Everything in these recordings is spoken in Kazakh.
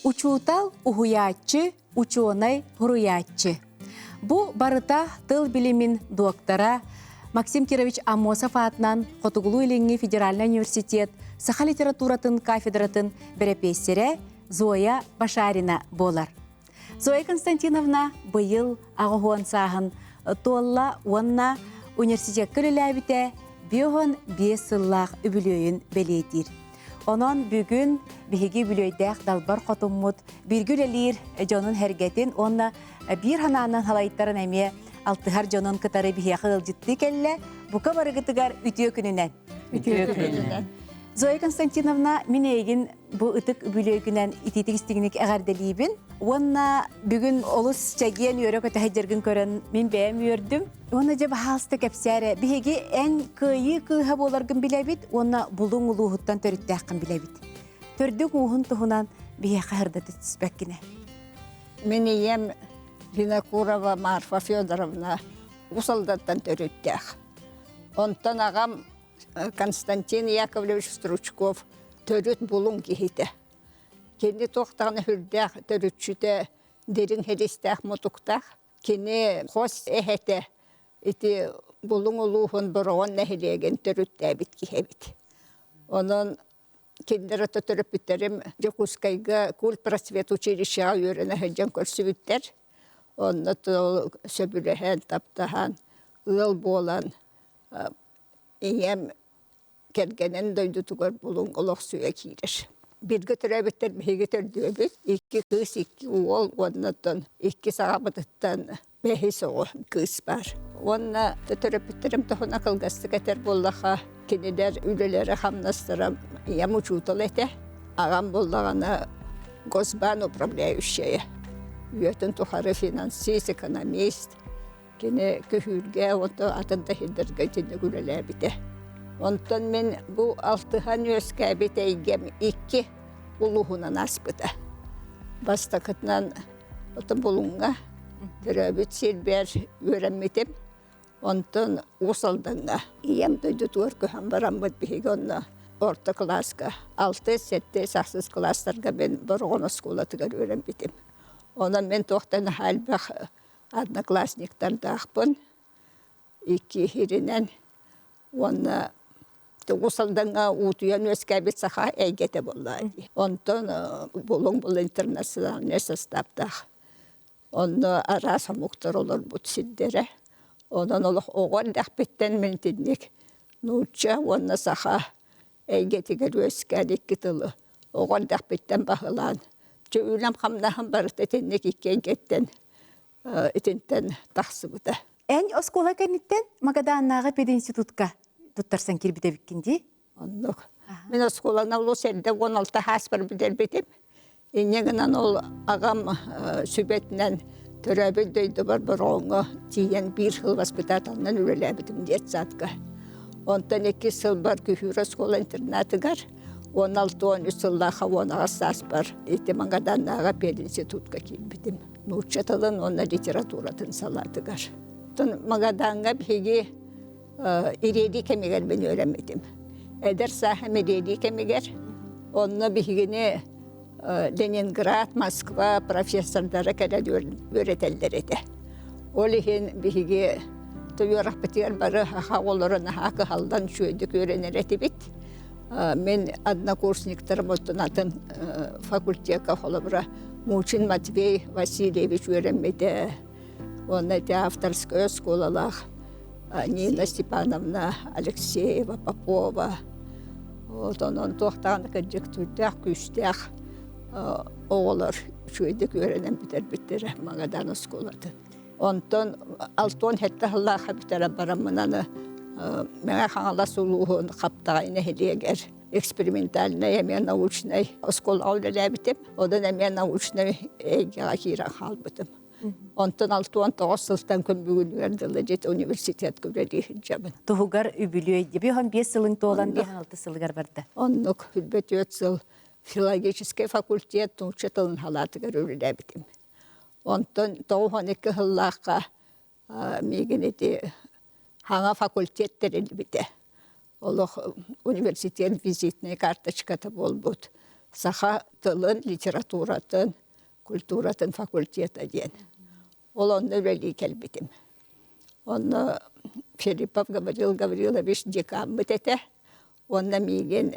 Учутал ухуяччы, ученый хуруяччы. Бу барыта тыл билимин доктора Максим Кирович Амосов атынан Хотугулу Иленги Федеральный университет Саха литературатын кафедратын берепессере Зоя Башарина болар. Зоя Константиновна быйыл ағуын сағын толла онна университет көліләбіте биоғын 5 сыллақ үбілөйін белетір. Онон бүгін биһиги бүлөйдәк далбар хотуммут биргүл элир жонун хергетин онна бир хананан халайттарын эме алтыхар жонун кытары бихиякы ылжытты келле бука барыгытыгар үтүө күнүнен. Зоя Константиновна минегин бу ытык бүлөйгүнен ититигистигиник эгерделибин. Онна бүгүн олус чаген өрөк өтөһөжөргүн көрөн мен бэм үрдүм. Онна же бахалсты кепсәре биһиги эн кыйы кыйха боларгын билебит, онна булуң улуһуттан төрүттәккын билебит. Төрдүк уһун тухунан биһиякы хырдаты түспәккине. Мен ием Винокурова Марфа Федоровна усалдаттан төрүттәк. Онтан агам Константин Яковлевич Стручков төрүт булуң кихите. Кені тоқтағына хүрдәк төрүтчүтә дерин хелестәк мотуктак. Кені хос эхете ити булуң улуһун бороон нәһилеген төрүттә бит кихебит. Онон кендер төрөп битерим Жокускайга кул просвет училищега үйрөнө хәҗән көрсүбүттер. Онно сөбүләһән таптаһан ыл болан ием келгенен дойду тугар булуң олох суя киреш. Birge türebetler bihe tördübüt. 2 kız, 2 oğul, ondan 2 sağabıdıttan 5 oğul kız var. Onna türebetlerim tohuna kılgası getir bollaha. Keniler ülelere hamnastıram. Yam uçutal ete. Ağam bollağına Gosban upravляющая. Yötün tuharı finansist, ekonomist. Kene köhülge, onda atında hildirge tenne güleler bite. Ondan men bu altıhan özkabet eygem 2 uluğuna nasbıda. Bastakıtnan otan bulunga, türebüt silber öğrenmedim. Ondan usaldığına. İyem duydu tuğurku hambaramıd bihig onna orta klaska. 6-7 saksız klaslarga ben borğona skolatıgar öğrenmedim. Ona men tohtan halbaq adnaklasniktar dağpın. 2 hirinen ona usaldığına utuyan özkabet saha eygete bollay. Ondan bulun internasyonel sastaptaq. Onu arasa muhtar olur bu siddere. Ondan olur oğul dağbitten mintinlik. Nuçça ona saha eygetiger özkabet gitılı. Oğul dağbitten bahılan. Çöğülem hamnahan barıt etenlik ikkengetten etenten taqsıbıda. En oskola kenitten Magadannaga pedinstitutka tuttarsan kirbide bikkindi. Onluk. Men oskolana ulus elde 16 hasbar biderbedim. Enegenen ol ağam sübetinden töröbül döydü var boronga tiyen 1 yıl vaspitatandan ürelebidim detsatka. Ondan 2 yıl bar kühür oskola internatıgar. 16-13 yıllaha ona hasbar. İti Magadannaga pedinstitutka kirbidim. Nurçatalın ona literaturatın salatıgar. Magadannaga bihigi iredi kemiger ben öğrenmedim. Eder sahem iredi kemiger. Onunla bihigini Leningrad, Moskva profesörlere kadar öğreteller edi. Olihin bihigi tüyörahbetiyer barı haqaolarına haqı haldan şöydük öğrenir eti bit. Men adına kursniktarım otun atın fakülteye olabıra Muçin Matvey Vasilyevich öğrenmedi. Ona da avtorskaya skolalar. Nina Stepanovna, Alexeyeva, Popova. Onun tohtağını kırcık türdük, küçtük oğullar şöydük öğrenen biter Magadan oskoladı. Ondan altın hette Allah'a biter baramınanı mene hanala suluğun kaptağını hediyeger. Eksperimentalne yemeğe navuçnay oskola öyle bitim. Odan yemeğe navuçnay eğer halbıdım. Ondan 6-9 sıltan kömbüğün verdilecek üniversitet gübreli hicabın. Tuhugar übülüydü. Bir han 5 yılın toğlan bir han 6 sılgar vardı. Onluk hülbet 4 yıl filologiske fakultet Nuçatalın halatıgar öğrenebildim. Ondan 12 yıllığa megeneti hana fakultetler elbette. Oluq üniversitet vizitine kartoçkata bolbut. Саха тылын, литературатын, культуратын факультета ден. Ол онны үлелі келбетім. Онны Филиппов Гаврил Гаврилович декан бітеті. Онна миген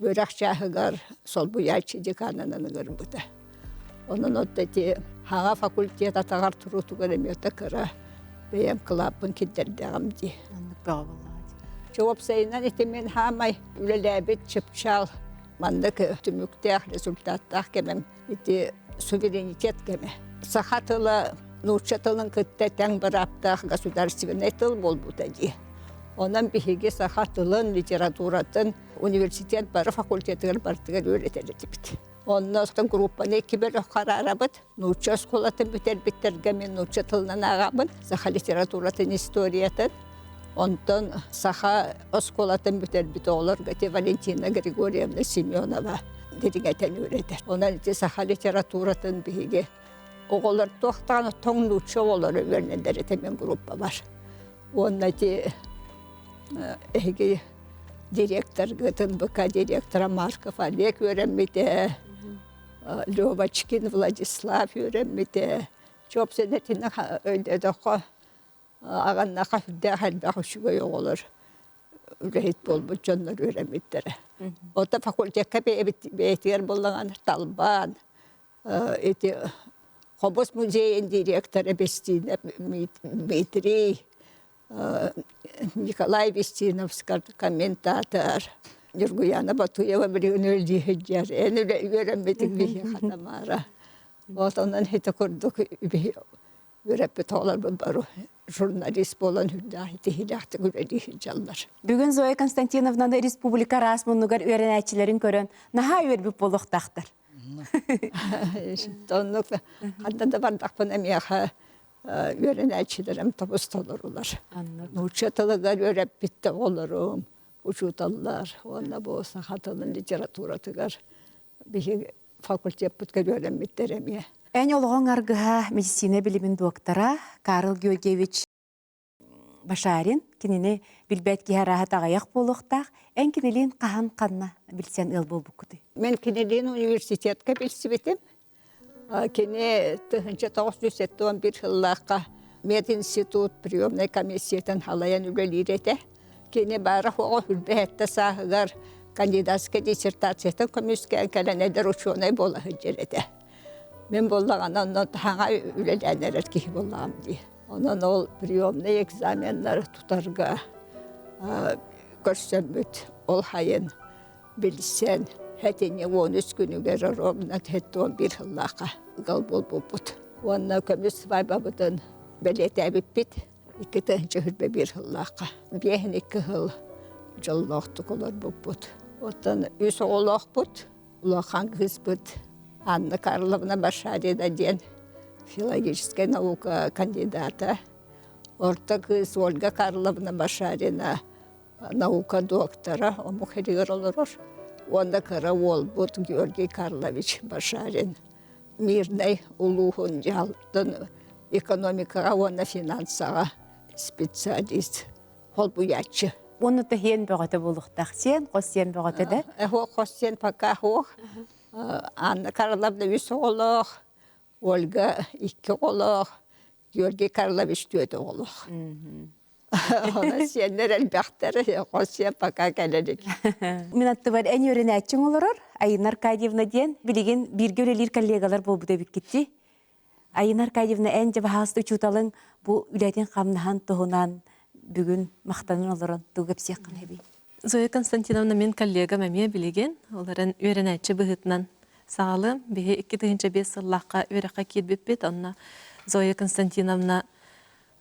бөрәк чағығар сол бұячы деканынан ғырбыды. Onun ottaki hava fakültiyet atağar turu tuğaramıyorta kıra beyem kılapın kidderdağım di. Anlık bağ vallahi. Cevap sayınan itimin hamay ülelebet çıpçal mandık tümüktağ rezultattağ kemem iti suverenitet keme. Sahatıla Nurçatılın kıtteten bıraptağ gasudarstvenay tıl bol buta di. Onun bihigi sahatılın literaturatın üniversitet barı fakültetler barıtıgar öğretildi biti. Ondan gruppanı kiber kararabıt, Nurça skolatın bitirgemin Nurça tılından ağabın, saha literaturatın historiyatın, ondan saha skolatın bit olur, gati Valentina Grigorievna Semyonova dediğeten öğretir. Ondan iti saha literaturatın bihigi, oğullar tohtanı ton Nurça olur öğrenenleri temen gruppa var. Ondan iti ehgi direktör gıtın bıka direktora Markov Alek öğrenmedi. Lyovaçkin Vladislav öğrenmedi. Çok senetinde öyle de ağanla hafifde halde hoşuyor olur. Ürehit bol bu canlar öğrenmediler. O da fakülteye bir bulan Talban. Eti Hobos Müzeyin direktörü Bestina Dmitri. Nikolay Vestinovskar kommentator. Nurguyana Batuyeva bir öldü hiccer. En öğrenmedik bir hatamara. Ondan hita kurduk bir öğretmen olar bu baro. Jurnalist bolan hüddahiti hilahti öğrenci hiccerler. Bugün Zoya Konstantinovna'da Respublika Rasmunlugar öğrenicilerin körün naha öğrenip boluqtaqtır. Tonluk hatta da bardak panemiyaha öğrenicilerim tapust olurlar. Nurçatalıgar öğrenip bitti olurum. Uçutallar, onunla bu sahatalın literaturatı bir fakülte yapıtkar öğrenmetleremiye. En olağan argıha medisine bilimin doktora Karl Georgievich Başarin kinini bilbet ki rahat ağayak boluqtaq en kinilin qahan qanna bilsen ıl bol bukudu. Men kinilin üniversitetka bilsibitim. Kini 1911 yıllıqa Med Institut Priyomnay Komissiyetin halayan ülelirete. Kini bara hoğu hürbehette sahıgar kandidatska disertasiyeten komisken kelen eder uçuğunay bola hıccelede. Men bollağına ondan hana ülelenler erkeği bollağım diye. Ondan ol priyomnay egzamenler tutarga görsömmüt ol hayın bilsen hetini 13 günü gerer omnat hette 11 yıllaqa gal bol bubut. Onna komis vay babıdın belete bit. İki hürbe bir yıllaqa. Bihen 2 yıl jolloqtuk olar bubut. Otan üs oğloq but. Ulaqan kız but. Anna Karlovna Başarida diyen filologiya nauka kandidata. Orta kız Olga Karlovna Başarina nauka doktora. O muhirigir olur. Onda kara ol but Georgi Karlovich Başarin. Mirnay uluğun jaldın ekonomikaga ona finansaga специалист холбуячы. Onu da hen böğüte boluqtaq sen, qossen böğüte de. Ho qossen paka ho. Anna Karlovna üç oğluq, Olga 2 oğluq, Georgi Karlovich 4 oğluq. Ona senler elbaqtары qossen paka geledik. Minatты var en öğrenetçin olurur. Ayın Arkadiyevna diyen bilgin bir görelir kollegalar bol bu da bitkitti. Ayın Arkadiyevna en cevahastı uçutalın bu ületin qamnahan tohunan bugün maqtanın olurun. Tuğap siyaqın hebi. Zoya Konstantinovna men kollega мәме билеген, оларын öğrenetçi bıhıtnan sağlım. Bihe 2005 yıllaqqa öğreqa ketbepet, onna Zoya Konstantinovna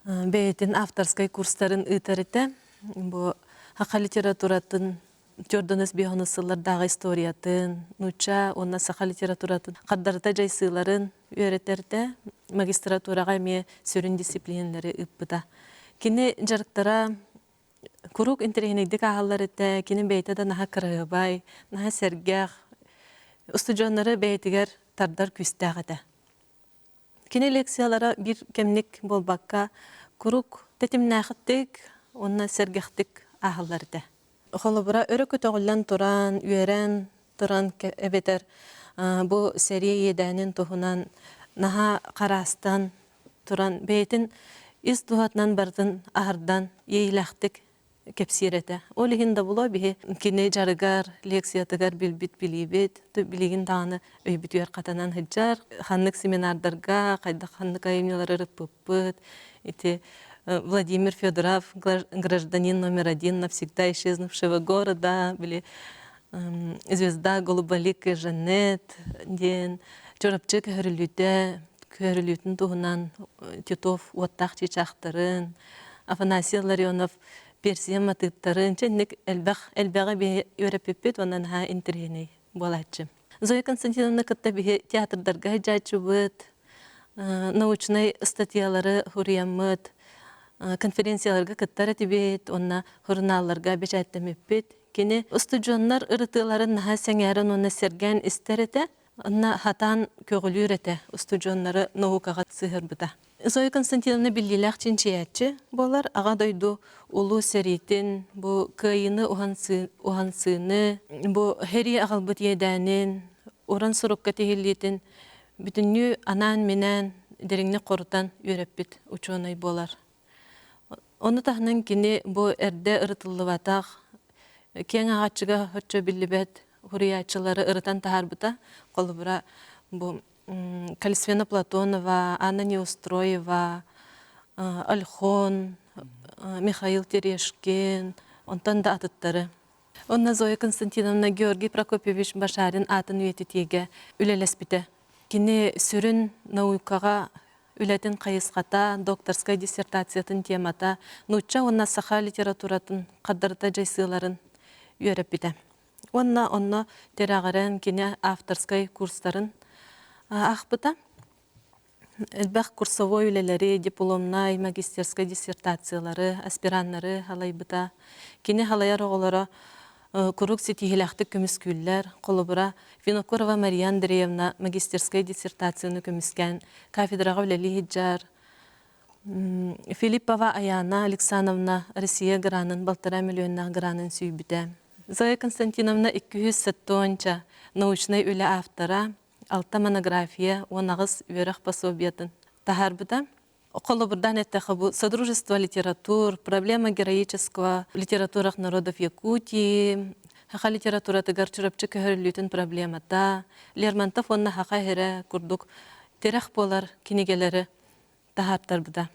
beytin avtorskay kursların ıtarıta. Bu haqa literaturatın Jordanes bihonısıllardağı istoriyatın, nuça, onna saqa literaturatın qaddarta jaysıların öğreterdi. Magistraturaga me sörün disiplinleri ıppıda. Kini jarıktara kuruk interheneydik ağalları da, kini beyte da naha kırıbay, naha sergah, ustujonları beytiger tardar küstəği da. Kini leksiyalara bir kemlik bolbakka kuruk tetimnağıttık, onna sergahtık ağalları da. Xolubura örü kötöğüllen turan, üeren, туран эбетер бу серия едәнин тухунан наха карастан туран бейтин ис тухатнан бардын ахардан ейлахтик кепсирете. Ол ихинда було бихи кини жарыгар, лекциятыгар билбит билибит, билигин даны өйбүтүер катанан хыджар, ханнык семинардарга, кайда ханнык айымнялары пыппыт, ити Владимир Федоров, гражданин номер 1 навсегда исчезнувшего города, били звезда Голуболик и Жанет, ден чорапчык көрүлүтүн туһунан Титов уаттах чичахтарын, Афанасий Ларионов персием атыптарын, ченник элбәгә бе өреппет, онан ха интергеней болачы. Зоя Константиновна кытта бе театрдарга жачыбыт, научный статьялары хуриямыт, конференцияларга кыттара тибет, онна журналларга бечаттамеппет. Кені студионнар ырытыларын наха сәңәрін оны серген истерете, онна хатан көгілүрете студионнары наукаға сығыр бұда. Зоя Константиновна біліләқ чинчиятчы болар, аға дойду улу сәритін, бұ кайыны ухансыны, бұ хәри ағалбыт едәнін, оран сұрыққа тегілетін, бүтінні анан менен деріңні қорытан үйреппет ученый болар. Оны тағынан кені бұ әрді ырытылы батақ, кен ағатчыға хөтчө білібет, хуриячылары ырытан тахарбыта, қолы бұра бұ Калисвена Платонова, Анна Неустроева, Альхон, Михаил Терешкин, онтан да атыттары. Онна Зоя Константиновна Георгий Прокопьевич Башарин атын үйететеге үлелеспіті. Кені сүрін наукаға үлетін қайысқата, докторскай диссертациятын темата, нуча онна саха литературатын қаддарда жайсыларын үйеріп біті. Онна терағырын кені авторскай курстарын ақпыта. Әлбәқ курсовой үлелері, дипломнай, магистерскай диссертациялары, аспираннары халайбыта. Кені халаяр оғылары Курук сетихилахты көміс күллер, қолыбыра Винокурова Мария Андреевна магистерскай диссертацияны көміскен, кафедраға үлелі хиджар, Филиппова Аяна Александровна Россия гранын, Балтара миллионна гранын сүйбіті. Зоя Константиновна 270 научный үлі автора, 6 монография, 10 өріқ пособиятын. Тахарбыда Қолыбырдан әттіқі бұл Содружество литератур, проблема героического литературах народов Якутии, хақа литератураты гарчырапчы көхірілітін проблемата, Лермонтов онна хақа хері күрдік терех болар кенегелері тахарттар бұда.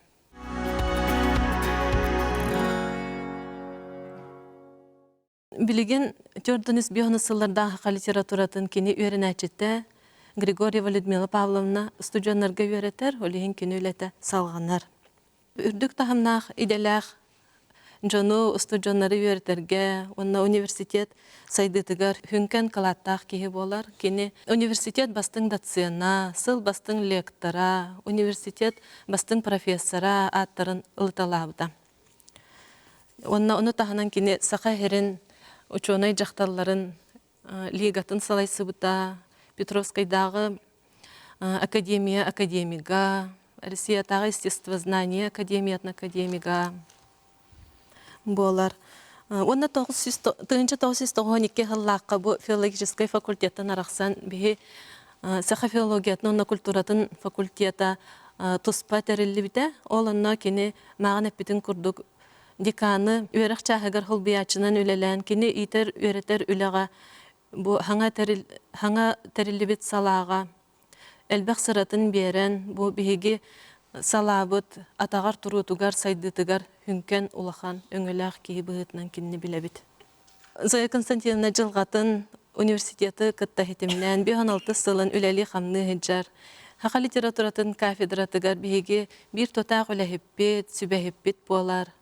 Білеген төрдініс бионысылардан хақа литературатын кені өрін әчетті, Григорьева Людмила Павловна студионнарга үйретер, олеген күні өлеті салғанар. Үрдік тағымнақ иделәқ жону студионнары үйретерге, онна университет сайдытыгар хүнкен калаттақ кейі болар. Кені университет бастың дацияна, сыл бастың лектора, университет бастың профессора аттарын ұлыталабыда. Онна оны тағынан кені сақа херін ученый жақталарын лигатын салайсы бұта, Петровскайдағы академига, Россиятағы естествознание академига болар. Онна 1992 ғыллаққа бұл филологическай факультеттен арақсан бейі сақа филологиятын, онна культуратын факультета тұспа тәрілі біті. Ол онна кені маған әппетін күрдік деканы өріқ чағығыр ғылбиячынан өлелән, кені итер өретер үліға Бу хаңа тәрілібет салаға, әлбәқ сыратын берен, бу бейге салабыт, атағар тұрутугар, сайдытыгар, хүнкен улахан, өңіләқ кейі бұғытынан кенне білебіт. Зоя Константиновна жылғатын университеті кытта хетімнен 16 сылын үләлі қамны хеджар. Хақа литературатын кафедратыгар бейге бір тотақ үләхеппет, сүбәхеппет болар.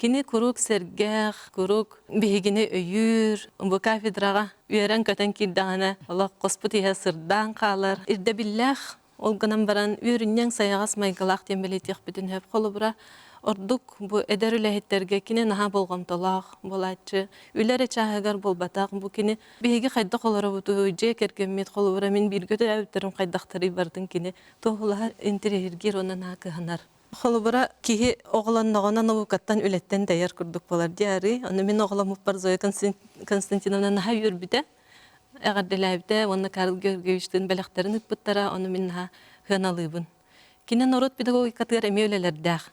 Кені күрік сәргәқ, күрік бейгіне өйір, бұл кафедраға үйерен көтен келдіғана, Allah қоспыт еге сырдан қалар. Ирді білләқ, ол ғынан баран үйерінен саяғас майғалақ тембелетек бүтін хөп қолы бұра. Ордық бұл әдер үләхеттерге кені наға болғамталақ, болатшы. Үләрі чағығар болбатақ, бұл кені бейге қайда қолары бұты өйже кәргеммет қолы бұра. Мен бір көті әуіттерім қайдақтары бардың кені. Тоғылар интерьергер онын ақығанар. Холубара кихи оғланнағына наукаттан үлеттен дәйер күрдік болар дияры. Оны мен оғламып бар Зоя Константиновна наға үйір біде. әғарделәбді, оны Карл Георгиевичтің бәліқтерін үтбіттара, оны минна хыналыбын. Кені народ педагогикатыр әме өлелердәқ.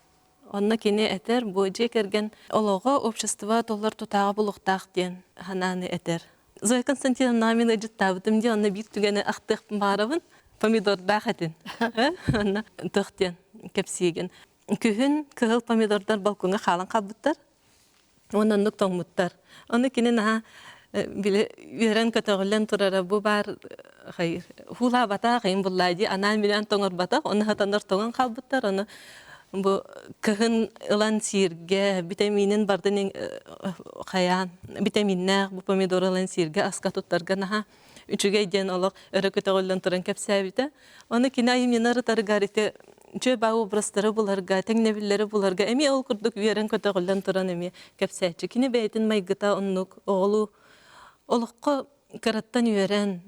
Онна кені әтер, бұ жекерген олығы общество толар тұтағы бұлықтақ ден хананы әтер. Зоя Константиновна мен әжіттабытым де, онна бит түгені ақтық барабын, помидордақ әтін. Онна тұқтен, кәпсиеген. Күхін кығыл помидордар балконға қалан қабыттар, онын нүк тоңмыттар. Оны кені наға биле үйрен көтөгүлен турара бу бар хула бата кайын буллайди анан менен тоңор бата оны хатандар тоңон калбыттар оны бу кыгын ылан сирге витаминин бардын каян витаминнер бу помидор ылан сирге аска туттарга наха үчүгө ден олок өрө көтөгүлен туран кепсебите оны кинай минары таргарите жö бау образтары буларга теңнебиллери буларга эми ол курдук үйрен көтөгүлен туран эми кепсечи кини бейтин майгыта оннук оголу олыққа караттан үйерен,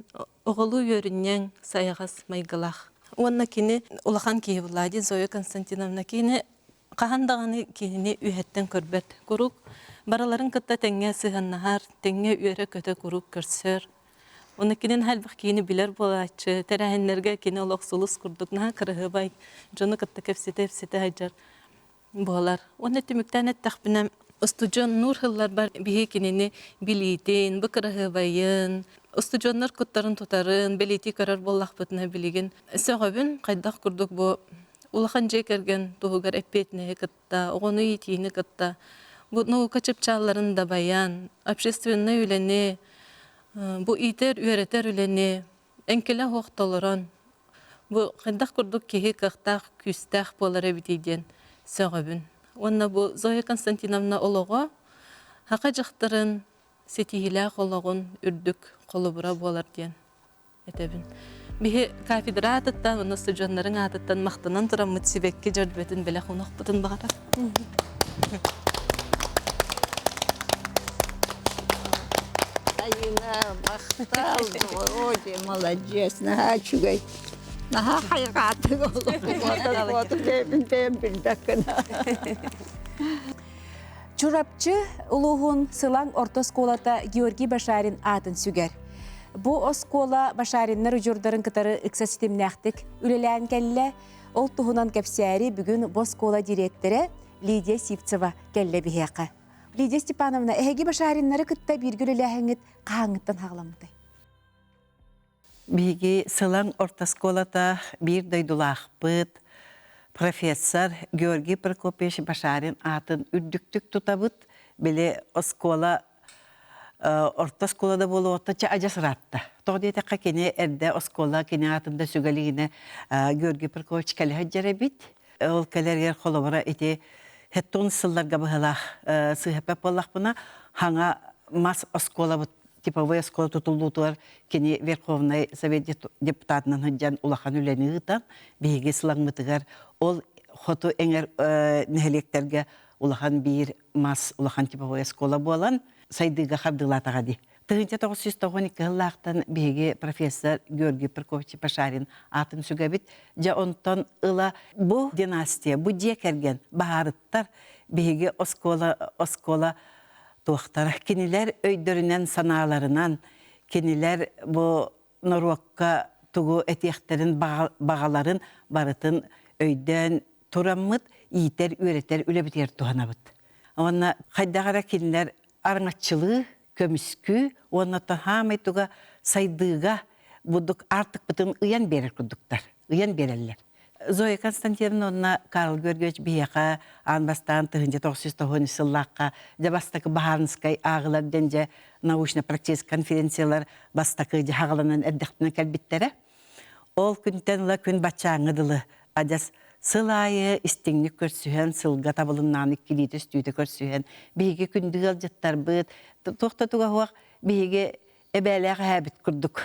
оғылу үйерінен саяғас майғылақ. Онна кені улахан кейі бұлады, Зоя Константиновна кені қағандағаны кені үйеттен көрбет. Құрук бараларын кітта тәңе сығаннағар, тәңе үйері көті құрук көрсір. Оны кенен әлбіқ кені білер болачы, тәрәхенлерге кені олық сұлыс күрдік, наға кірігі бай, жоны кітта кәпсеті айжар болар. Оны түміктен әттіқ бінем, Устуджон нур хыллар бар бихи кинени билитин, быкырығы байын, устуджоннар күттарын тұтарын, билити көрір боллақ бұтына билеген. Сөғабін қайдақ күрдік бұ, улахан жекерген туғығар әппетіне кітта, оғыны етейіні кітта. Бұ наука чыпчаларын да баян, общественны үлене, бұ итер үйретер үлене, әнкелі хоқтолырын. Бұ қайдақ күрдік кеге қықтақ, күстақ болары бітейден сөғабін. Онна бу Зоя Константиновна олого хака жактырын сетихилеологун үрдүк колубура болар ден этебин. Бихи кафедра атыттан, онна студионнарын атыттан мактанан туран мутсибекке жөрбөтүн беле хунук бутун багара. Айына мақтал, оде молодец, наға чугай. Наха хайгаты олу, бейбін білдікіна. Чурапчы улуғын сылаң орта сколата Георгий Башарин атын сүгер. Бу оскола Башариннар үжурдарын кытары ыкса системнәқтік үлелән кәлі, ол тұғынан кәпсәрі бүгін боскола директоры Лидия Сивцева кәлі бігеқі. Лидия Степановна, әйгі Башариннары кытта біргүл үләхіңіт қағыңыттан хағыламыдай? Биги сылаң ортасколата бир дойдулақ бұд, профессор Георгий Прокопьевич Башарин атын үрдіктік тұтабыд, біле оскола ортасколада болу отача ажасыратты. Тоғдейті кене әрді оскола кене атында сүгәлігіне Георгий Прокопьевич кәлі хаджары бит. Ол кәлергер қолыбыра еті хеттон сылларға бұғылақ сығапап болақ бұна хаңа мас оскола бұд. Типовая школа tutulduğular kini Верховный Совет депутатынан хаджан улахан үләні ғытан, бейге сылаңмытығар, ол хоту әңер нәхелектерге улахан бейір мас улахан типовая школа болан, сайдыға қардылатаға ди. 1992 ғыллақтан бейге профессор Георгий Прокопьевич Башарин атын сүгәбіт, жа онтан ыла бұ династия, бұ декерген бағарыттар бейге оскола Туақтар, кенилер өйдөрінен саналарынан, кенилер бұ Норвакка тугу этехтерин бағаларын барытын өйден тураммыт, ийтер, үйретер, үлебітер туғанабыт. Онна қайдағара кенилер арыңатчылы, көміскü, онна хамай туға сайдыға бұдық артық бұтын ұян берер күдіктар, ұян берелер. Зоя Константиновна Карл Георгиевич бияқа анбастан 1990 сыллаққа жабастақы Бахарнскай ағылар денже научно-практический конференциялар бастақы жағаланын әрдіқтіні кәлбіттері. Ол күнтен ұла күн бачаңыдылы адас сылайы істеңнік көрсүйен, сылға табылыннаны келейді үстүйді көрсүйен. Бейге күндігі алжаттар бұд, тоқтатуға хуақ бейге әбәліға әбіт күрдік.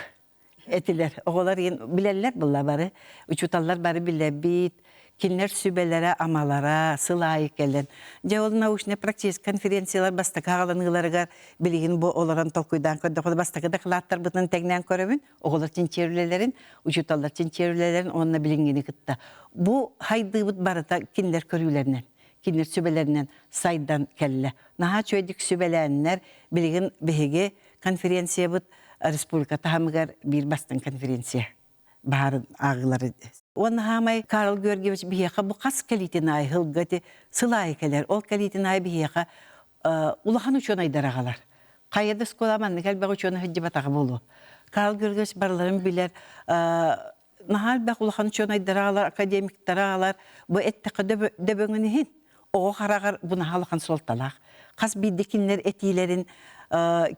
Etiler, oğullar bilerler bunlar bari, uçutallar bari bilebit, kinler sübelere, amalara, sılayık gelen. Cevol nauşne-praktisk konferensiyalar bastak ağalanılarıgar, bilgin bu olaran tolkuydan kördük, bastakı da kılatlar bıtın teknen körümün, oğullar için çevrelerin, uçutallar için çevrelerin, onunla bilingini kıtta. Bu haydı bıt barıda kinler körüylerinden, kinler sübelerinden saydan kelle. Naha çöydük sübelenler, bilgin bihege konferensiya bıt, республика таһамыгар bir бастан конференция барын ağıları. Onu hamay Karl Georgievich biheqa bu qas kalitinay hılgati sılay keler. Ol kalitinay biheqa ulahan uçon aydarağalar. Qayada skolamanны kelbaq uçon hıcıbatağı bolu. Karl Georgievich barların biler nahal baq ulahan uçon aydarağalar, akademiktarağalar bu etteqi döböngünihin. Oğu xarağar buna halaqan soltalaq. Qas bildikinler etilerin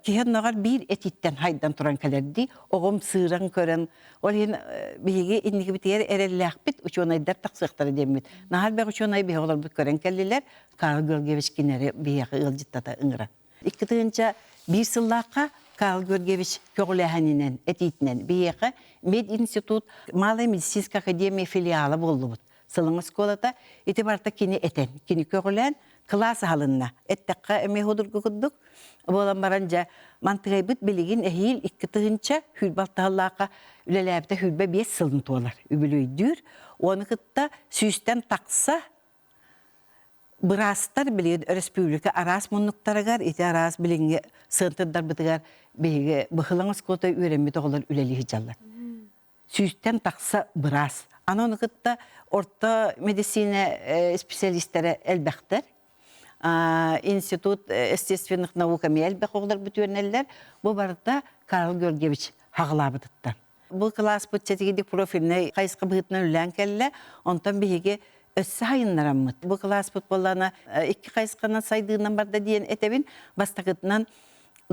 kihen nagar bir etitten haydan turan kalerdi. Oğum sığıran kören. Ol hen bihige inniki bitiyer erellaq bit uçonaydar taqsıqtara demit. Nahal baq uçonay bihe olar bu kören kelliler. Karl Georgievich kinere bihe ılcıttata ıngıra. İkkitığınca bir sıllaqa Karl Georgievich köğülehaninen etitinen bihe Med Institut Malay Medisinsk Akademiya filialı boldu bud. Sılın skolata itibarta kini eten, kini köğülen klas halınna. Ettekka eme hudur kukudduk. Bolan baranca mantıgay bit biligin ehil ikkitığınca hülbaltahallaqa ülelabda hülbe 5 sılın tuolar. Übülüydür. Onu kıtta süsten taksa Brastar bilin Respublika aras munnuktaragar iti aras bilinge sığıntırlar bıtıgar bege bıhılan skolata öğrenmedi olar üleli hijallar. Süsten taksa bras. Ana kıtta orta medisine spesialistlere elbekter. İnstitut Естественных науками elbek oğlar bütüneller. Bu barada Karl Georgievich hağlabıdıttan. Bu klas bütçetigidek profiline kayıska bıhıtına ülen kelle. Ondan bihige össe hayınlaramıt. Bu klas futbollarına iki kayıskana saydığından barda diyen etebin bastakıtından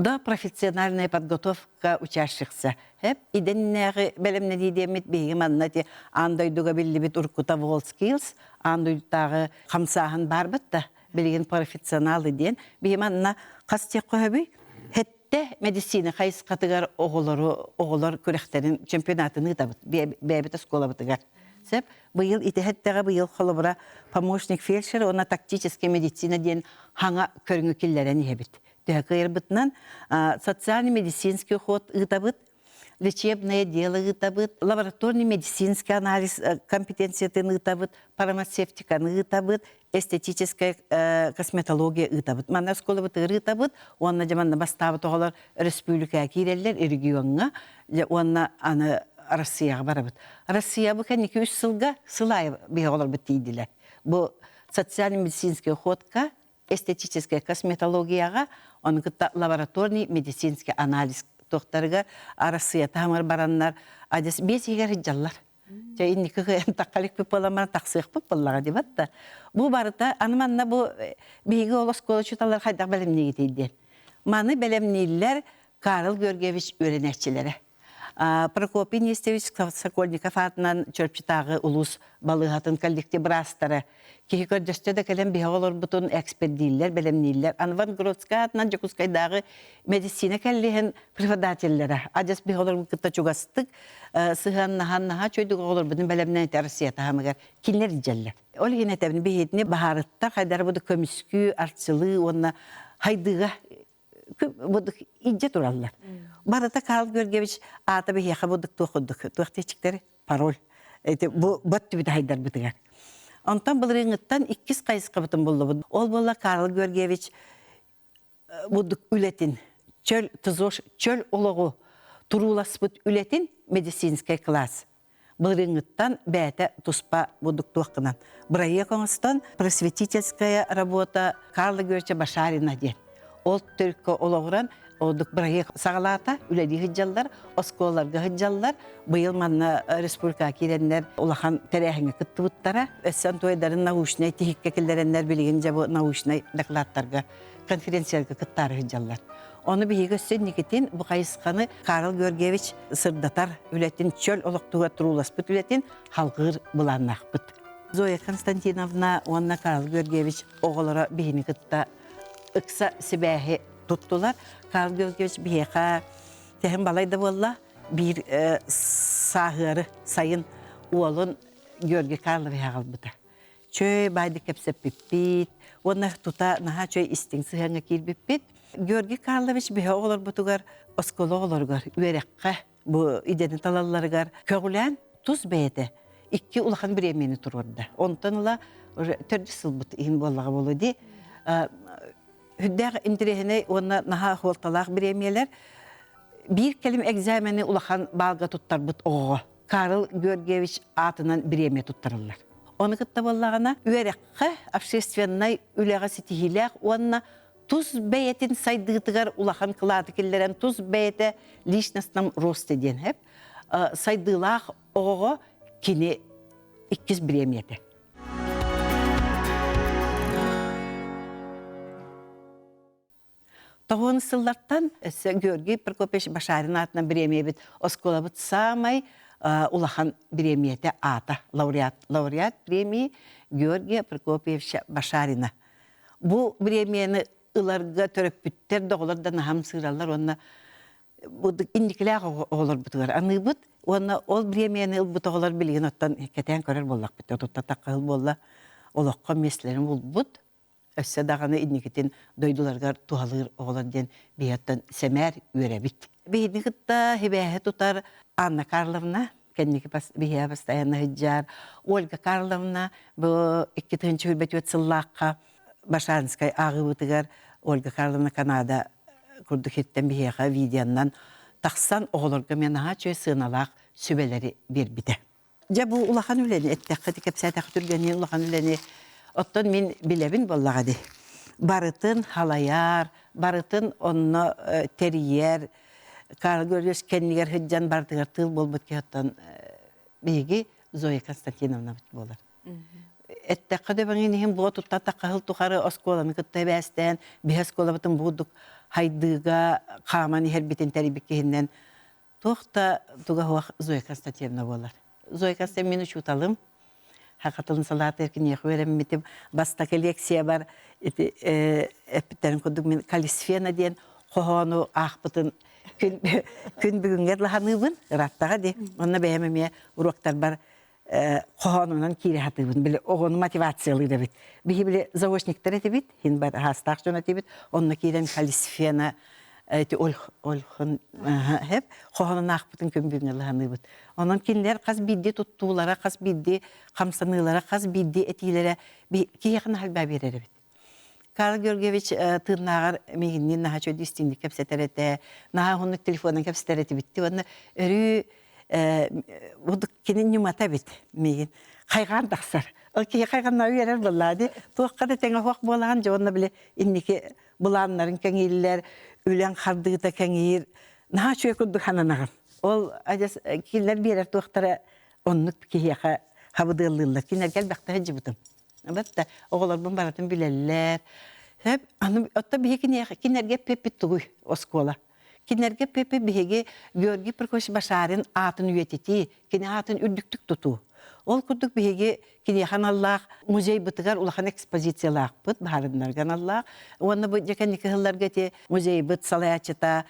da профессиональная подготовка учащихся. Hep idenleri belemne diyemit bihim anlatı andoyduga billi bit urkuta wall skills andoydağı kamsahan barbıt da bilgin profesyonel diyen bihim anna qasçı qohabi hette medisine kayıs katıgar oğullar kürekterin çempionatını tabıt bebet skola bıtıgar. Sep bu yıl itehettege bu yıl холобра помощник фельдшер ona тактическая медицина diyen hanga körüngü killere nihebit. Төхәкәйр бытнан социальный медицинский ход ытабыт, лечебное дело ытабыт, лабораторный медицинский анализ компетенциятын ытабыт, фармацевтиканы ытабыт, эстетическая косметология ытабыт. Мана школа бытыр ытабыт, онна жаманна бастабы тоғалар республика киреллер, регионга, онна аны Россияға барабыт. Россия bu kan 200 yılga sılay bir olur bitiydiler. Bu социальный медицинский ходка эстетическая косметологияға, оның кітта лабораторный медицинский анализ тоқтарыға Россия тамыр бараннар, адес 5 егер жаллар. Инни кыгын таққалик піп боламар, тақсық піп болаға деп атта. Бұл барыта, аныманна бұл бейгі олас кола чуталар қайдақ бәлемне кетейден. Маны бәлемнейлер Карл Georgievich öğrenekçilere. Прокопий Нестерович Сокольников атынан чөрпчитағы улус балығатын коллектив брастары. Кихи көрдөстө да келем биhe олар бутун эксперт дейілер, белемнейлер. Анван Гродска атынан Жакускайдағы медицина кәллеген преподавательлері. Адес биhe олар кытта чугастык, сыған наха чөйдігі олар бутун белемнен Россия тағамығар кинлер жерлер. Ол генетебін бейетіне бағарыттар, қайдар бұды көміскü, артсылы, онна хайдыға buduk icce durallar. Barada Karl Georgievich ata bir yaxa buduk toxuduk. Toxtechikleri parol. Bu battu bir haydar bitigar. Ondan bulringittan 2 qayısqa butun bollu. Ol bolla Karl Georgievich buduk ületin çöl tuzoş çöl ologu turulasbut ületin medisinskay klas. Bulringittan bäte tuspa buduk toqqinan. Buraya kongstan просветительская работа Карла Георгиевича Башарина ден. Ol Türk'e olağıran, olduk buraya sağlata, üledi hıcallar, oskolarga hıcallar, bu yıl manna Respublika kirenler olağan terehine kıttıvıttara, össen toydarın nauşnay, tihikkekillerenler bilgince bu nauşnay deklatlarga, konferensiyarga kıttarı hıcallar. Onu bir gösternikitin bu kayıskanı Karl Georgievich sırdatar, ületin çöl olaktuğa turulaspıt, ületin halgır bulanakpıt. Zoya Konstantinovna, onna Karl Georgievich oğulara bihini kıtta ıksa sibehi tuttular. Karl Georgievich biheqa tehim balayda valla bir sahırı sayın oğlun Georgi Karlovich ağalbıda. Çöy baydı kepsep bippit, onlar tuta naha çöy istin sıhanga kir bippit. Georgi Karlovich bihe oğlar butugar, oskolu oğlargar, üyerekka bu ideni talallargar, köğülen tuz beyde. 2 ulağın bir emeni tururdu. Ondan ola 4 yıl but ihin bollağı bolu di. Hüddəq indirehine ona naha holtalaq biremiyeler bir kelime egzameni ulahan balga tuttar bıt oğu. Karl Georgievich atынан biремия tuttarırlar. Onu kıtta bollağına üyerekki общественный ülega sitihilek onunla tuz beyetin saydıgıtıgar ulahan kıladı killeren tuz beyete lişnasından rost ediyen hep saydığılak oğu kini ikkiz biремияты. Тоғын сылларттан Георгий Прокопьевич Башарин атынан biремия бит оскола бит самай улахан биремияте ата лауреат премии Георгия Прокопьевич Башарина. Бу биремияны ыларга төрөппүттер доголорда нахам сыыралар онна будук индикилак оголор бутугар аны бут онна ол биремияны ыл бутоголор билген оттан кетен көрөр боллак бит отта таккыл болла олокко меслерин булбут. Össe dağını innikitин doydulargar tuhalır oğlan den biyattan semer ürebit. Bihini gıtta hibehe tutar Anna Karlovna, kendiki bihe bastayanna hıccar, Olga Karlovna, bu iki tınçı hürbet yötsillakka, Başarinskay ağı bıtıgar, Olga Karlovna Kanada kurduk etten biheha videondan, taksan oğulurga menaha çöy sığınalak sübeleri bir bide. Ja bu ulahan üleni ettekki kepsaytak türgeni ulahan üleni ottan min bilebin bollağıdı. Barıtın halayar, barıtın onunla teriyer, Karl Georgievich kendiler hıccan bardıgar tığıl bolbut ki ottan bilgi Zoya Konstantinovna bolar. Ettekki de bana nihim bu tuttan takkahıl tukarı oskolamı kıttay bəsten, bir oskolamıtın bulduk haydıga kamani her bitin teribikkihinden. Tuğda tuğa huaq Zoya Konstantinovna bolar. Zoya Konstantinovna uçutalım. Hakikaten salat erkin yekverem mitim bastak eleksiya var epitlerin kuduk min kalisfena diyen kohonu ahbıtın gün bugünger lahanıbın rattağa di onna beğenmemeye uroktar bar kohonundan kiri hatıbın bile oğunu motivatsiyalı da bit bihi bile zavoşnikler etibit hin bar hastaq jona etibit onna kirem kalisfena olhun hep kohonun ahbıtın gün bugünger lahanıbın. Onun kinler qaz biddi tuttuğulara, qaz biddi kamsanılara, qaz biddi etilere ki yakın halba verir bit. Karl Georgievich tırnağar meginni naha çöydü istindik kapseterete, naha onun telefonun kapseterete bitti. Onu örü buduk kinin numata bit megin. Kaygan daqsar. O ki kayganna verir vallahi. Tuğqa da tenge hoq bolan jonna bile inniki bulanların kengiller, ülen xardıgıta kengir. Naha çöy kuduk hananağın. Ol ajas killer birer tuğtara onluk kiyaha habıdığılırlar. Kinler gel bakta hacı butum. Batta oğlar bu baratın bileller. Hep anım otta bihe kinlerge pepe tuğuy oskola. Kinlerge pepe bihege Georgi Prokopyevich Başarin atın üyeteti, kine atın ürdüktük tutu. Ol kurduk bihege kine hanallah muzey bıtıgar ulahan ekspozisiyalar bıt baharınlar ganallah. Onu bu jekenik hıllarga te muzey bıt salayachita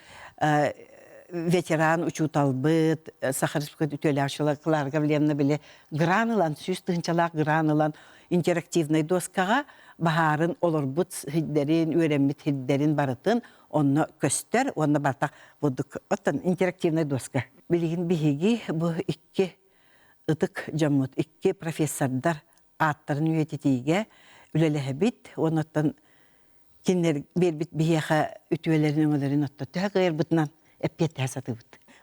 veteran uçutalbıt, Sakharovskoy ütölявшылар gavlemna bile granılan, süs tınçalak granılan interaktivnay doskağa baharın olurbut hidderin, öğrenmit hidderin barıtın, onu göster, onu bartak bulduk. Otan interaktivnay doska. Bilgin bihigi bu iki ıtık camut, iki professorlar atların üyetetiğe ülelehebit, ondan kinler bir bit biheha ütülerin ölerin otta. Tühagayır bıtnan.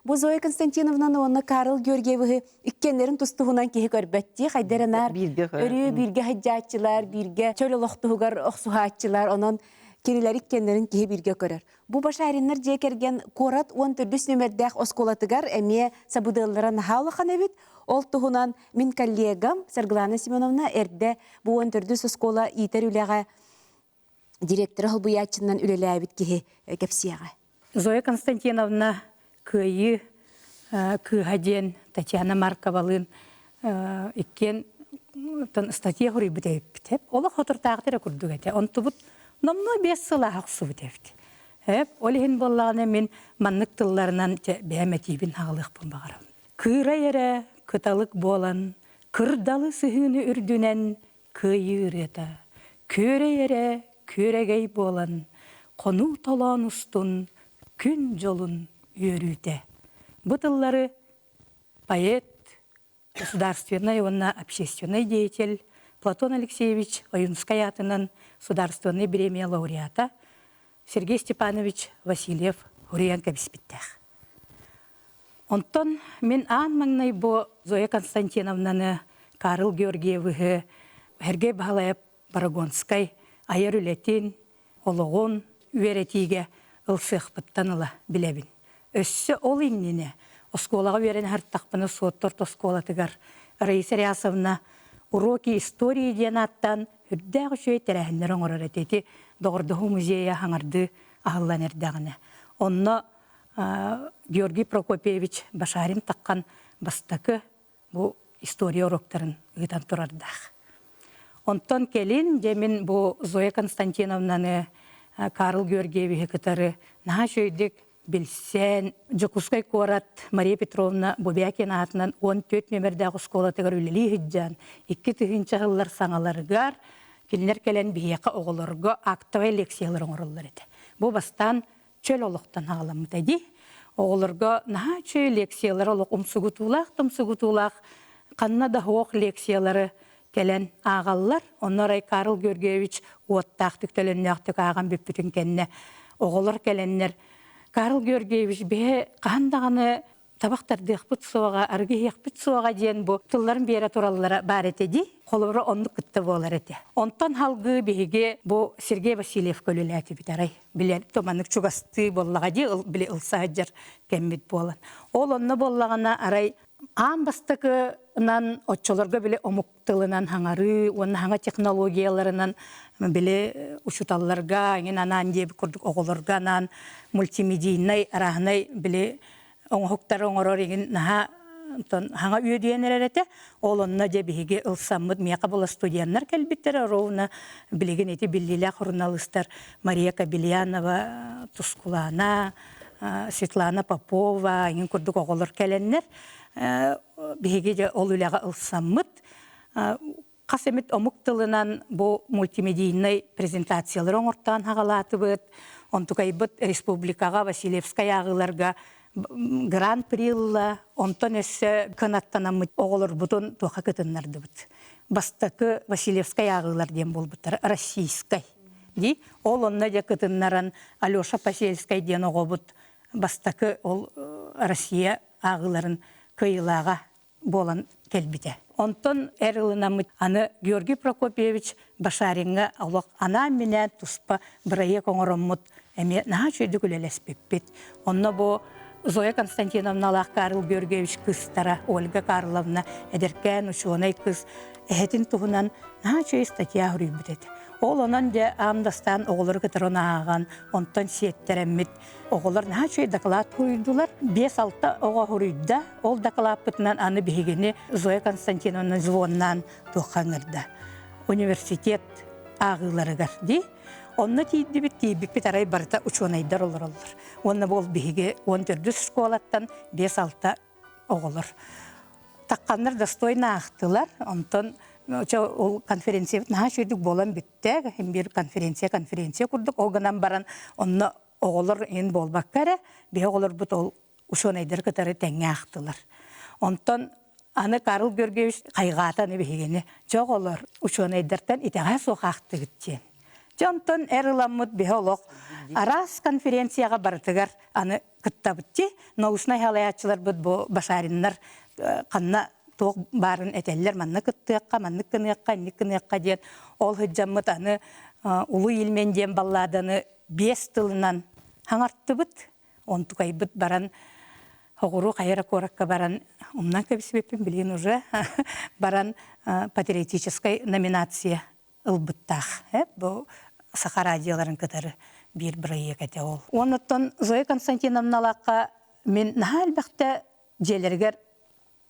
Bu Zoya Konstantinovna'nın onu Karl Georgievich ikkenlerin tustuğundan kehi görbetti. Hayderenar, örü birge haccaatçılar, birge çöl oloqtuğugar oqsuhaatçılar, onun kiriler ikkenlerin kehi birge görür. Bu başarinler jekergen korat 14 nömerdäq oskolatıgar emiye sabıdığıllara nahalıqan ebit. Ol tuğunan min kollegam Serglana Simonovna erde bu 14 oskola iter üleğe direktörü hılbuyatçından üleğe ebit kehi kepsiyağa. Zoya Konstantinovna kıyı kıyhadyen Tatyana Markovalın ikken statya hori bitep. Hep ola xotur taqdira kurduk ete. On tubut nomno 5 sıla haqsı bitepti. Hep olihin bollağına min manlık tıllarından behemetibin hağlıq bulmağaram. Kıyra yere kıtalık bolan, kırdalı sıhını ürdünen kıyı ıreta. Köre yere köregey bolan, konu talan ustun, gün jolun yörüde. Bu tılları поэт, государственный, общественный деятель Платон Алексеевич Оюнскай атынан государственный премия лауреата Сергей Степанович Васильев Гурьянка биспиттах. Онтон мен маңнай бу Зоя Константиновнаны Карл Георгиевы herge бағалайып Барагонскай айыр үлетін олығын үйеретиге ылсықпыттаныла білебін. Өссі ол инніне осколаға верен харттақпыны соттор тосколатыгар Раиса Рясовна уроки истории ден аттан үрдәғы шөй тәрәхіндерін орар әтеті доғырдығы музея хаңарды ағылан әрдәғіне. Онны Георгий Прокопьевич Башарин таққан бастакы бұл история уроктарын ұйтан тұрардақ. Онтон келин демин бу Зоя Константиновнаны Карл Георгиевич кытары наha шөйдік билсен Жокускай корат Мария Петровна Бубякин атынан 14 номердегі сколатыгар үлелі хиджан 2 тыгынча жыллар саңаларыгар келінер келен бияқа оғылырға актовай лекцияларын орылар еді. Бу бастан чөл олықтан ағаламыд әді. Оғылырға наha чөй лекциялары олық умсугутулақ, қанна да хоқ лекциялары келен ағаллар, оннарай Карл Георгиевич уаттақтық төліннәқтік ағам бүппітін кәнне оғылыр келеннер. Карл Георгиевич бе қандағаны табақтардық бұт соға, аргиек бұт соға дейін бұл тұлларын бері туралылары бар етеді, қолыры онды күтті болар еді. Онтан халғы беге бұл Сергей Васильев көлілі әті бітарай. Білер томанық чугасты боллаға де, біле ұлсағаджар кәммет болан. Ол онны боллағына арай бастықынан отчоларға біле омуктылынан хаңары, оның хаңа технологияларынан біле ұшуталларға, анан деп күрдік оғылырғанан, мультимедийнай, арағынай біле оңықтары оңырыр еген хаңа үйеденер әрәті, ол онына деп беге ұлсамыд, мияқа бола студияннар кәлбеттері, роуына білеген еті білдейлі журналистар Мария Кабельянова, Тускулана, Светлана Попова, еген күрдік оғылыр кәленнер, беге ол үліға ұлсамыд. Қасемет омуктылынан бұл мультимедийный презентациялар оңырттан хағалаты бұд, онтукай бұд республикаға, Василевскай ағыларға гран-прилла, онтон өссі канаттанамыд оғылыр бұдын туға күтінларды бұд. Бастакы Василевскай ағылар дем бол бұдтар, Российскай. Ол онна де күтінларын Алеша Пасельскай ден оғы бұд, бастакы ол Россия ағыларын кыйлаға болан келбіде. Онтон әрілінамыд аны Георгий Прокопьевич Башаринға олық ана менен туспа бірайы коңырымыд әме наға чөйді күлелеспеппет. Онна бұл Зоя Константиновна алақ Карл Георгиевич кыстара, Ольга Карловна әдеркен ұшуынай кыз әхетін тұғынан наға чөй статья хүрейбітеді. Ол онан де амдастан оғылыр кітірін ағаған, онтан сиеттереммет. Оғылыр наға чөй доклад хүрейдулар. 5-6 оға хүрейді. Ол доклад бұтынан аны бігені Зоя Константиновна звоннан тұқаңырды. Университет ағыларығар дей. Онна тейді біт кейбік біт арай барыта учонайдар олар. Онна бол бігі 14 школаттан 5-6 оғылыр. Таққанлар достойна ақтылар, онтан ол конференция наға шөйдік болан бітті, бір конференция күрдік, оғынан баран онна оғылыр ең болбақ кәрі, бе оғылыр бұт ол ұшонайдар кітары тәңе ақтылар. Онтан аны Карл Георгиевич қайғатаны бігені, жоқ олар ұшонайдартан итеға соқ ақты күттен. Жонтон әріламыд беолог арас конференцияға барытығар аны күттабытте, научный халаятчылар бұд бұл Башариннар қанна тоқ барын әтелілер манны күттіққа, манны кыныққа ден. Ол хүджамыд аны ұлы елмен ден балладаны 5 тылынан хаңартты бұд. Онтуқай бұд баран оғыру қайыра кораққа баран, умнан көбісіппен білген уже, баран патриотической номинация ылбыттақ. Бұл Саха радиоларын кітары бір-бірі екеті ол. Оныттан Зоя Константиновна лаққа мен наға әлбәқті желергер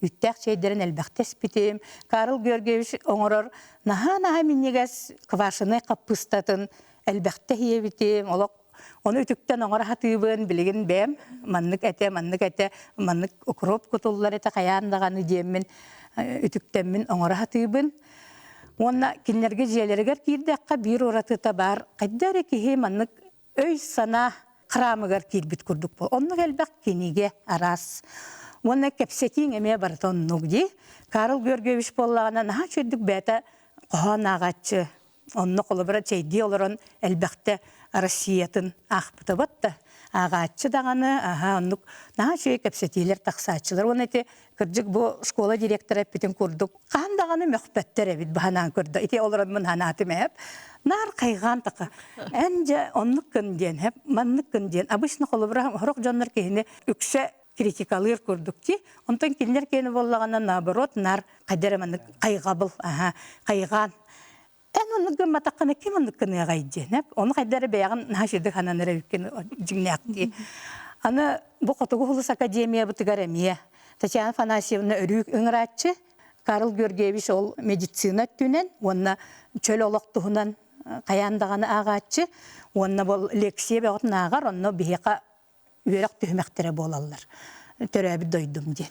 үттәқ шейдерін әлбәқті спитейм. Карл Георгиевич оңырыр наға меннегіз квашыны қаппыстатын әлбәқті хиебітейм. Оны үтіктен оңыр хатыбын білген бәм. Маннык әте, маннык укроп күтулар әте қаяндағаны деймін. Үтіктен мен оңыр хатыбын. Онна кинлерге желергер кирдәкка бир оратыта бар. Кайдары кихи маннык өй сана қырамыгар кирбит күрдік бол. Онны әлбәк кениге арас. Онна кәпсетин әме бартон нугди. Карл Георгиевич боллағына наға чөйдік бәті қоған ағатчы Онны қолыбыра чейди оларын әлбәқті Россиятын ақпыты батты. Ағатчы дағаны, оннық наға шөй кәпсетейлер тақсатчылар. Оны әте кірджік бұл школа директоры әппетін көрдік. Қан дағаны мөқпәттер әбіт бағанан көрді. Әте оларын мұн ханаты мәп. Нар қайған тақы. Әнже оннық күнден, маннық күнден. Абысны қолыбыра ғұрық жонлар кейіне үксе критикалыр көрдік те. Онтан келінер кейіні болағана наоборот, нар қайдары қайғабыл, қайған. Эн оннугы матаққаны кем оннукканы ағайден. Оны қайдары бәяғын нашырды хананары өккен жіңнәқті. Аны бұл қотығы Хулыс Академия бұтығар әмия. Татьяна Фанасьевна өрік өңіратчы. Карл Георгиевич ол медицина түнен. Онына чөл олықтығынан қаяндағаны ағатчы. Онына бұл лекция бәғытын ағар. Онына бейеқа өрек түймәқтері болалар. Төрәбі дойдым ден.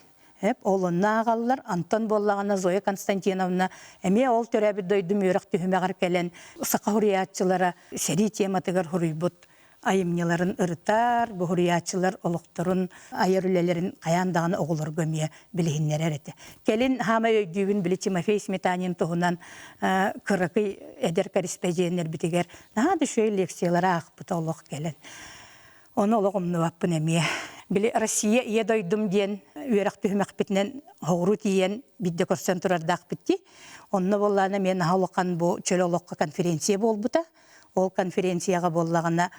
Олынна ағалылар, Антон боллағана Зоя Константиновна, әме ол төрәбі дойдым өріқ түйімеғар кәлін, сақа хуриятчылара сәрі тематығар хұрыйбыт, айымнеларын ұрытар, бұл хуриятчылар олықтырын, айыр үлелерін қаяндағаны оғылыр көмие білігінлер әрәті. Кәлін хама өйдігін білі Тимофей Сметанин тұғынан кырықы әдер корреспонденттер бітігер, нағады шөй лекциялара ақпыта олық кәлін. Оны олығымны баппын әме. Білі Россия ие дойдым ден, үйерақ түйімәқ бітінен ғұру тиен бидді көрсен тұрардақ бітті. Онны болағына мен ғалыққан бұл чөл олыққа конференция бол бұта. Ол конференцияға болағына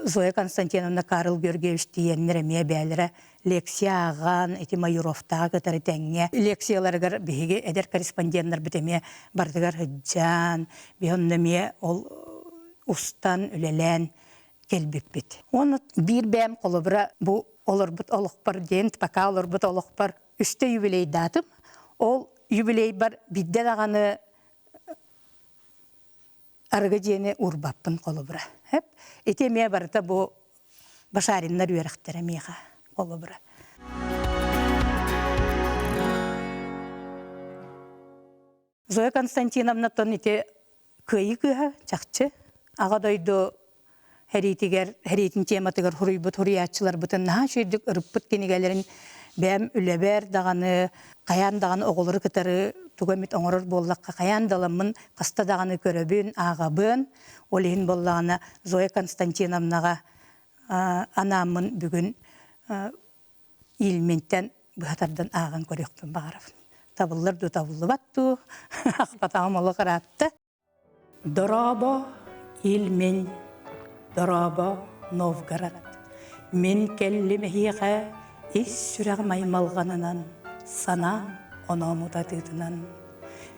Зоя Константиновна Карл Георгиевич тиеннер әме бәлірі лекция аған, әті майоровтағы көтәрі тәңе. Лекцияларығыр бейге әдер корреспонденттер бітеме бардығар хүджан, бейоннеме ол ұстан үлелән келбіп бит. Оны бір бәм қолыбыра бұл олар бұт олықпар ден, пока олар бұт олықпар үсті юбилей датым. Ол юбилей бар бидде дағаны арғы дені ұрбаппын қолыбыра. Етеме барыта бұл башаринлар үйеріқтері меға қолыбыра. Зоя Константиновна тон ете көйі көйі чақчы. Аға дойды Хәритін тематығыр хұрыйбыт, хұрыятчылар бұтын наға шүйдік ұрыппыт кенегелерін бәм үләбәр дағаны, қаян дағаны оғылыр кітары түгөмет оңырыр боллаққа қаян даламын қаста дағаны көрөбін, ағабын, олейін боллағына Зоя Константиновнаға анамын бүгін илменттен бұғатардан ағын көректім бағарып. Табылыр ду табылы батту, ақпатағым олы қыратты. Дорабо илмен Дораба Новгород. Мен келліме хиға ес сүрәғ маймалғанынан, санам онамудатыдынан.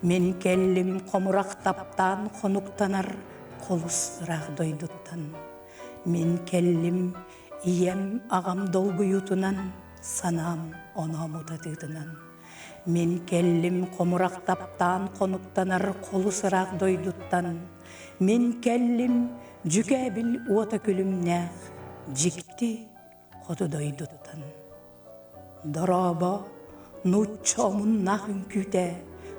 Мен келлім қомырақ таптан қонуқтанар, қолыс ұрақ дойдуттан. Мен келлім ием ағам долгуютынан, санам онамудатыдынан. Мен келлім қомырақ таптан қонуқтанар, қолыс ұрақ дойдуттан. Мен келлім жүкәбіл ота күлімнәқ, жікті қоды дойдуттан. Дораба нұтчамын нағын күті,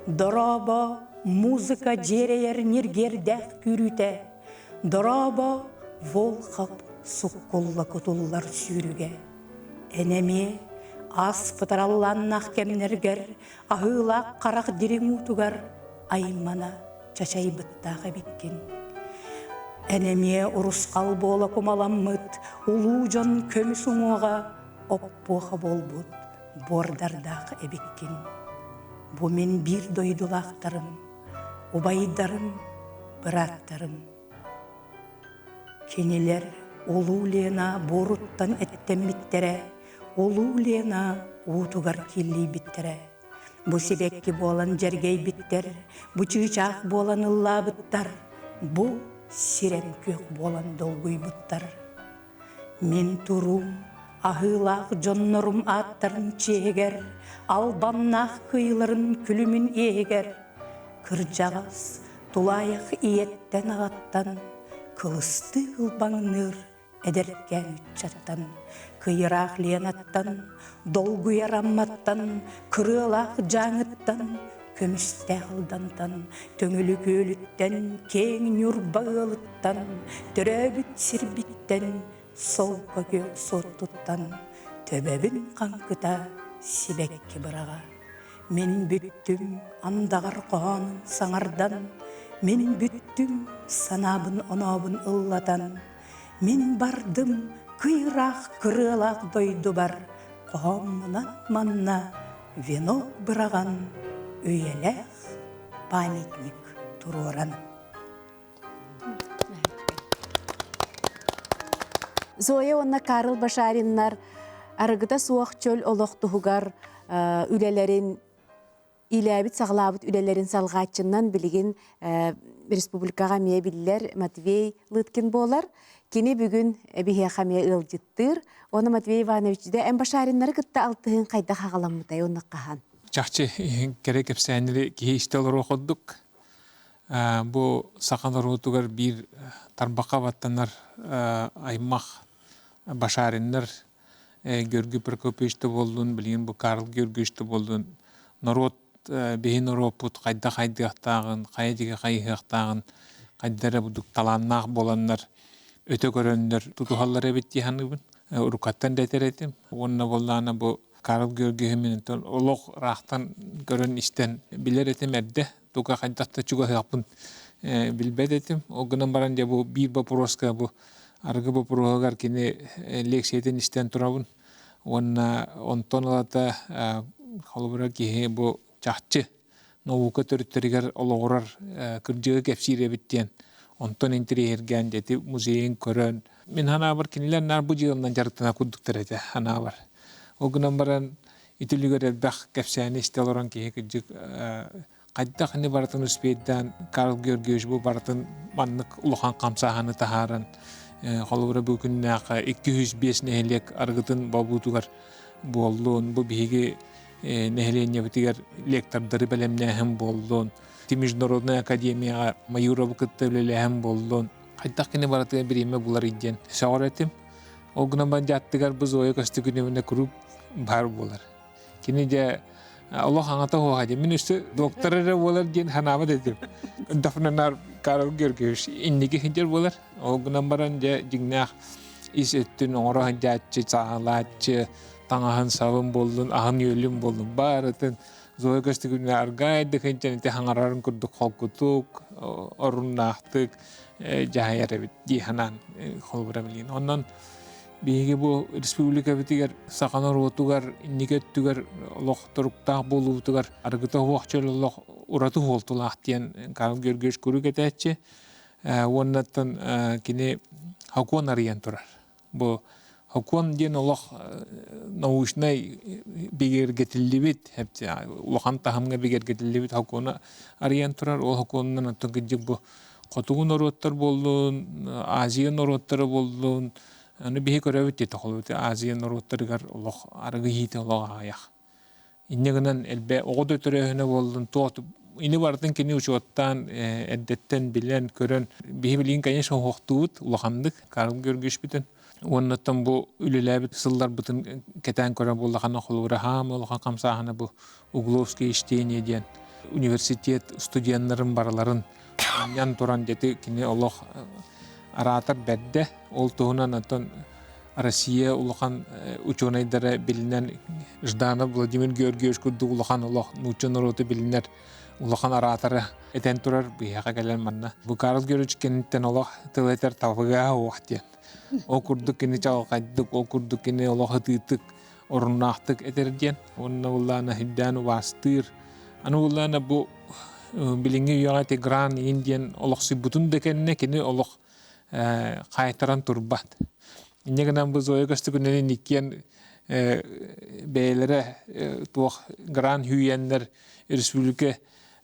дораба музыка жерейер нергердәқ күріті, дораба волқап сұққылла күтуллар сүйріге. Әнеме ас пытаралланнақ кемнергер, ағылақ қарақ дирем ұтуғар, аймана чачай бұттағы біткен. Әнеме ұрысқал бола кумаламмыт, улу жон көміс ұңуға, оппоға болбуд, бордардақ әбеккен. Бұ мен бір дойдулақтарым, убайдарым, біраттарым. Кенелер улу лена боруттан әттен біттере, улу лена уутугар келли біттере. Бұ себекки болан жергей біттер, бұ чүйчақ болан ылла біттар, бұ сирен көк болан долгуй бұттар. Мен турум, ахылақ жоннорум аттарын чегер, албаннақ кыйларын күлімін егер. Кыржағас, тулайық иеттен ағаттан, кылысты ылбаңныр әдеркен үтчаттан. Кыйырақ ленаттан, долгуяр амматтан, кырылақ жаңыттан, көмісті ғылдантан, төңілі көліттен, кең нүр бағылыттан, түрәбіт сірбіттен, солқа көл сортуттан, төбәбін қанқыта сибәкке бұраға. Мен бүттім андағар қоғанын саңардан, Мен бүттім санабын онабын ыллатан, мен бардым кыйрақ кырылақ дойду бар, қоғамынан манна венок бұраған өйелек памятник тұроран. Зоя онна Карл Башариннар арыгыта суақ чөл олоқтуғығар үлелерин, иләбит сағлабыт үлелерин салғатчыннан білген республикаға мие білілер Матвей Лыткин болар. Кені бүгін бихе қамия ылжыттыр. Оны Матвей Иванович де әм Башариннар кітті алтығын қайда қағаламыдай оны қаған. Чахчы керек эпсәнле кейстелер оқыдық. Бұл сақанар отугар бір тарбақа баттанар аймақ Башариннар Георгий Прокопьевичті болдun, білген бұл Карл Георгиевичті болдun. Народ бейін оропут қайда қайдықтағын, қайдеге қайдықтағын, қайдары бұдық таланнақ боландар, өте көріндер тұтуғалар әбетті ханығын. Ұрқаттан дәтер етім. Онына болдағына бұл Карл Георгиевич олық рақтан көрін істен білер етім әрді. Тука қайдақта чуға хақпын білбәд етім. Оғынан баран де бұл бір бапыроска бұл арғы бапырогар кені лекшейтін істен тұрабын. Онтон алата қалыбыра кейі бұл чақчы науқа түріттерігер олығырар күрджігі кәпсире біттен. Онтон интерьерген деті музейін көрін. Мен хана бар кенелер нар бұл жылымдан жарықтана күрдіктер еті хана бар. Оғынан баран итілігер әлбәқ кәпсәні істел оран кейі күрджік қайда қаны баратын үспейден Карл Георгиевич бұл баратын маннық ұлыған қамсағаны тахаран. Қалыбыра бұл күннәқі 205 нәхелек арғытын бабутуғар болуын. Бұл бейге нәхелене бітігер лектордары бәлемнәхім болуын. Международная академияға майура бұқытты білеләхім болуын. Қайда қаны баратыға бір еме бұлар иден. Сағыр әтім. Ол күнен бан жаттығар біз ойы қасты күнеміне күріп бар болар. Кені де Allah аңата хоғады. Мен үсті докторары болар ден ханама дедім. Дафнанар Карл Георгиевич иннеге хендер болар. Ол күнен баран де жигнақ ис өттін оңырағын жатчы, сағалатчы, таңағын сабын болдың, ағын өлім болдың. Барытын зоя көсті күніне арғайды хенден әте хаңарарын күрдік қолқытық, орыннақтық, жағайар әбет дейханан қолбыра білген. Оннан бейге бұл республика бітігер сақанар отугар, иннекеттігер олық тұрықтақ болуытығар, арғыта хуақчыл олық ұраты холтылақ дейін Карл Георгиевич көрік әтәтші. Оннаттан кені хакуан ариян тұрар. Бұл хакуан дейін олық наушнай бегергетілі бет, олған тахымға бегергетілі бет хакуана ариян тұрар. Ол хакуаннан аттан кәдік бұл қотуғын ороттар болуын, Азиян ороттары болуын, аны бихи көрөбүт дейті қолуыты Азиян ороттарығар олық арығы хейті олық аяқ. Иннегінен әлбе оғыд өтірөйіні болдың тоғыты. Ини бардың кені ұшуаттан, әддеттен білен көрін. Бихи білген кәне соғықтуыт ұлықандық, Карл Георгиевич бітін. Оннаттан бұл үліләбіт сылдар бұтын кәтән көрін болдағана қолуыра хам олыған қамсағаны бұл Угловский іштейіне дейін. Университет студентларын бараларын ян тұран деті кені олық аратар бәдді. Ол туғынан аттан Россия улахан ученыйдары билинен Ждана Владимир Георгиевич күрді улахан улах нучын роты билинер улахан аратары этен турар бияға кәлен манна. Бұл Карл Георгиевич кенеттен улах тылайтар тавыға уақтен. Ол күрді кені чағылқайдық, ол күрді кені улах ұтытық, орыннақтық етерден. Онына улана хүддәні вастыр. Аны улана бұл билинге үйаға тегран инден улах сүббутын декенне кені улах қайтаран турбат. Иннегенен біз ойығысты күнені никкен бәйлері туақ гран хүйенлер республика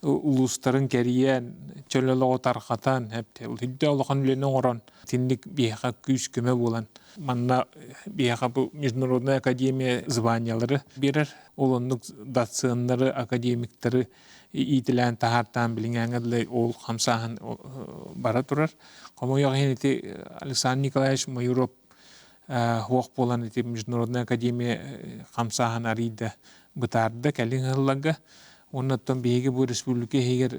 улустарын кәриян, чөлеліғі тарқатан, үлхидді олыған үлені оран, тінлік бейіға күш көмі болан. Манна бейіға бұл Международная академия званиялары берер, олындық датсығынлары, академиктары итілән тахартан білінгәңгідлі ол қамсағын бара тұрар. Қомы яғын еті Александр Николаевич Майуров хуақ болан еті Международная академия қамсағын арыйды бұтарды кәлін ғылларға. Оннаттан бейге бұл республика егер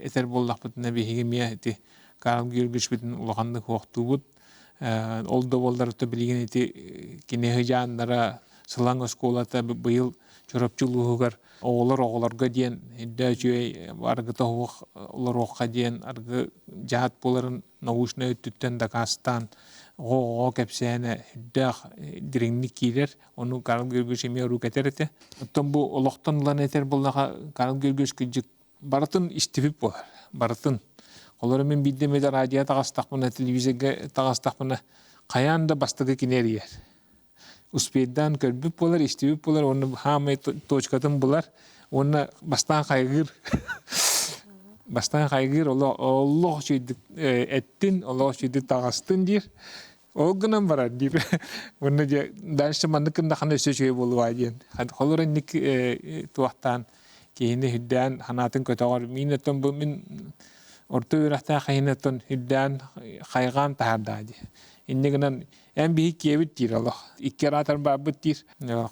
әтер болдақ бұтына бейге мия еті Карл Георгиевич бітін ұлғанды хуақты бұд. Ол да болдар өті білген еті кенеғі жанлара сылаң осколата быйыл чорапчылуугар оголорго диен хидда жүй аргы тохук олорокка диен аргы жаат боларын научный өттүттен Дагестан го кепсене хиддах диринник килер ону карал гөргөшеме рукетерете оттон бу олоктон лан этер болнага карал гөргөш кыжык баратын истибип болар баратын олар мен биддемеде радио тагастакмына телевизияга тагастакмына каянда бастыгы кинерия успейдан көрбүп болар истибип болар оны хамы точкатын булар оны бастан кайгыр Аллах чүйдүк эттин Аллах чүйдүк тагастын дир ол гынан барар дир оны дальше мандыкында кандай сөчөй болуп айден холор ник туактан кейини хүддән ханатын көтөгөр минеттен бу мин орто үрәхтә хайнаттан хүддән хайган таардади иннегенен эм би кебит дир Аллах иккератар бабыт дир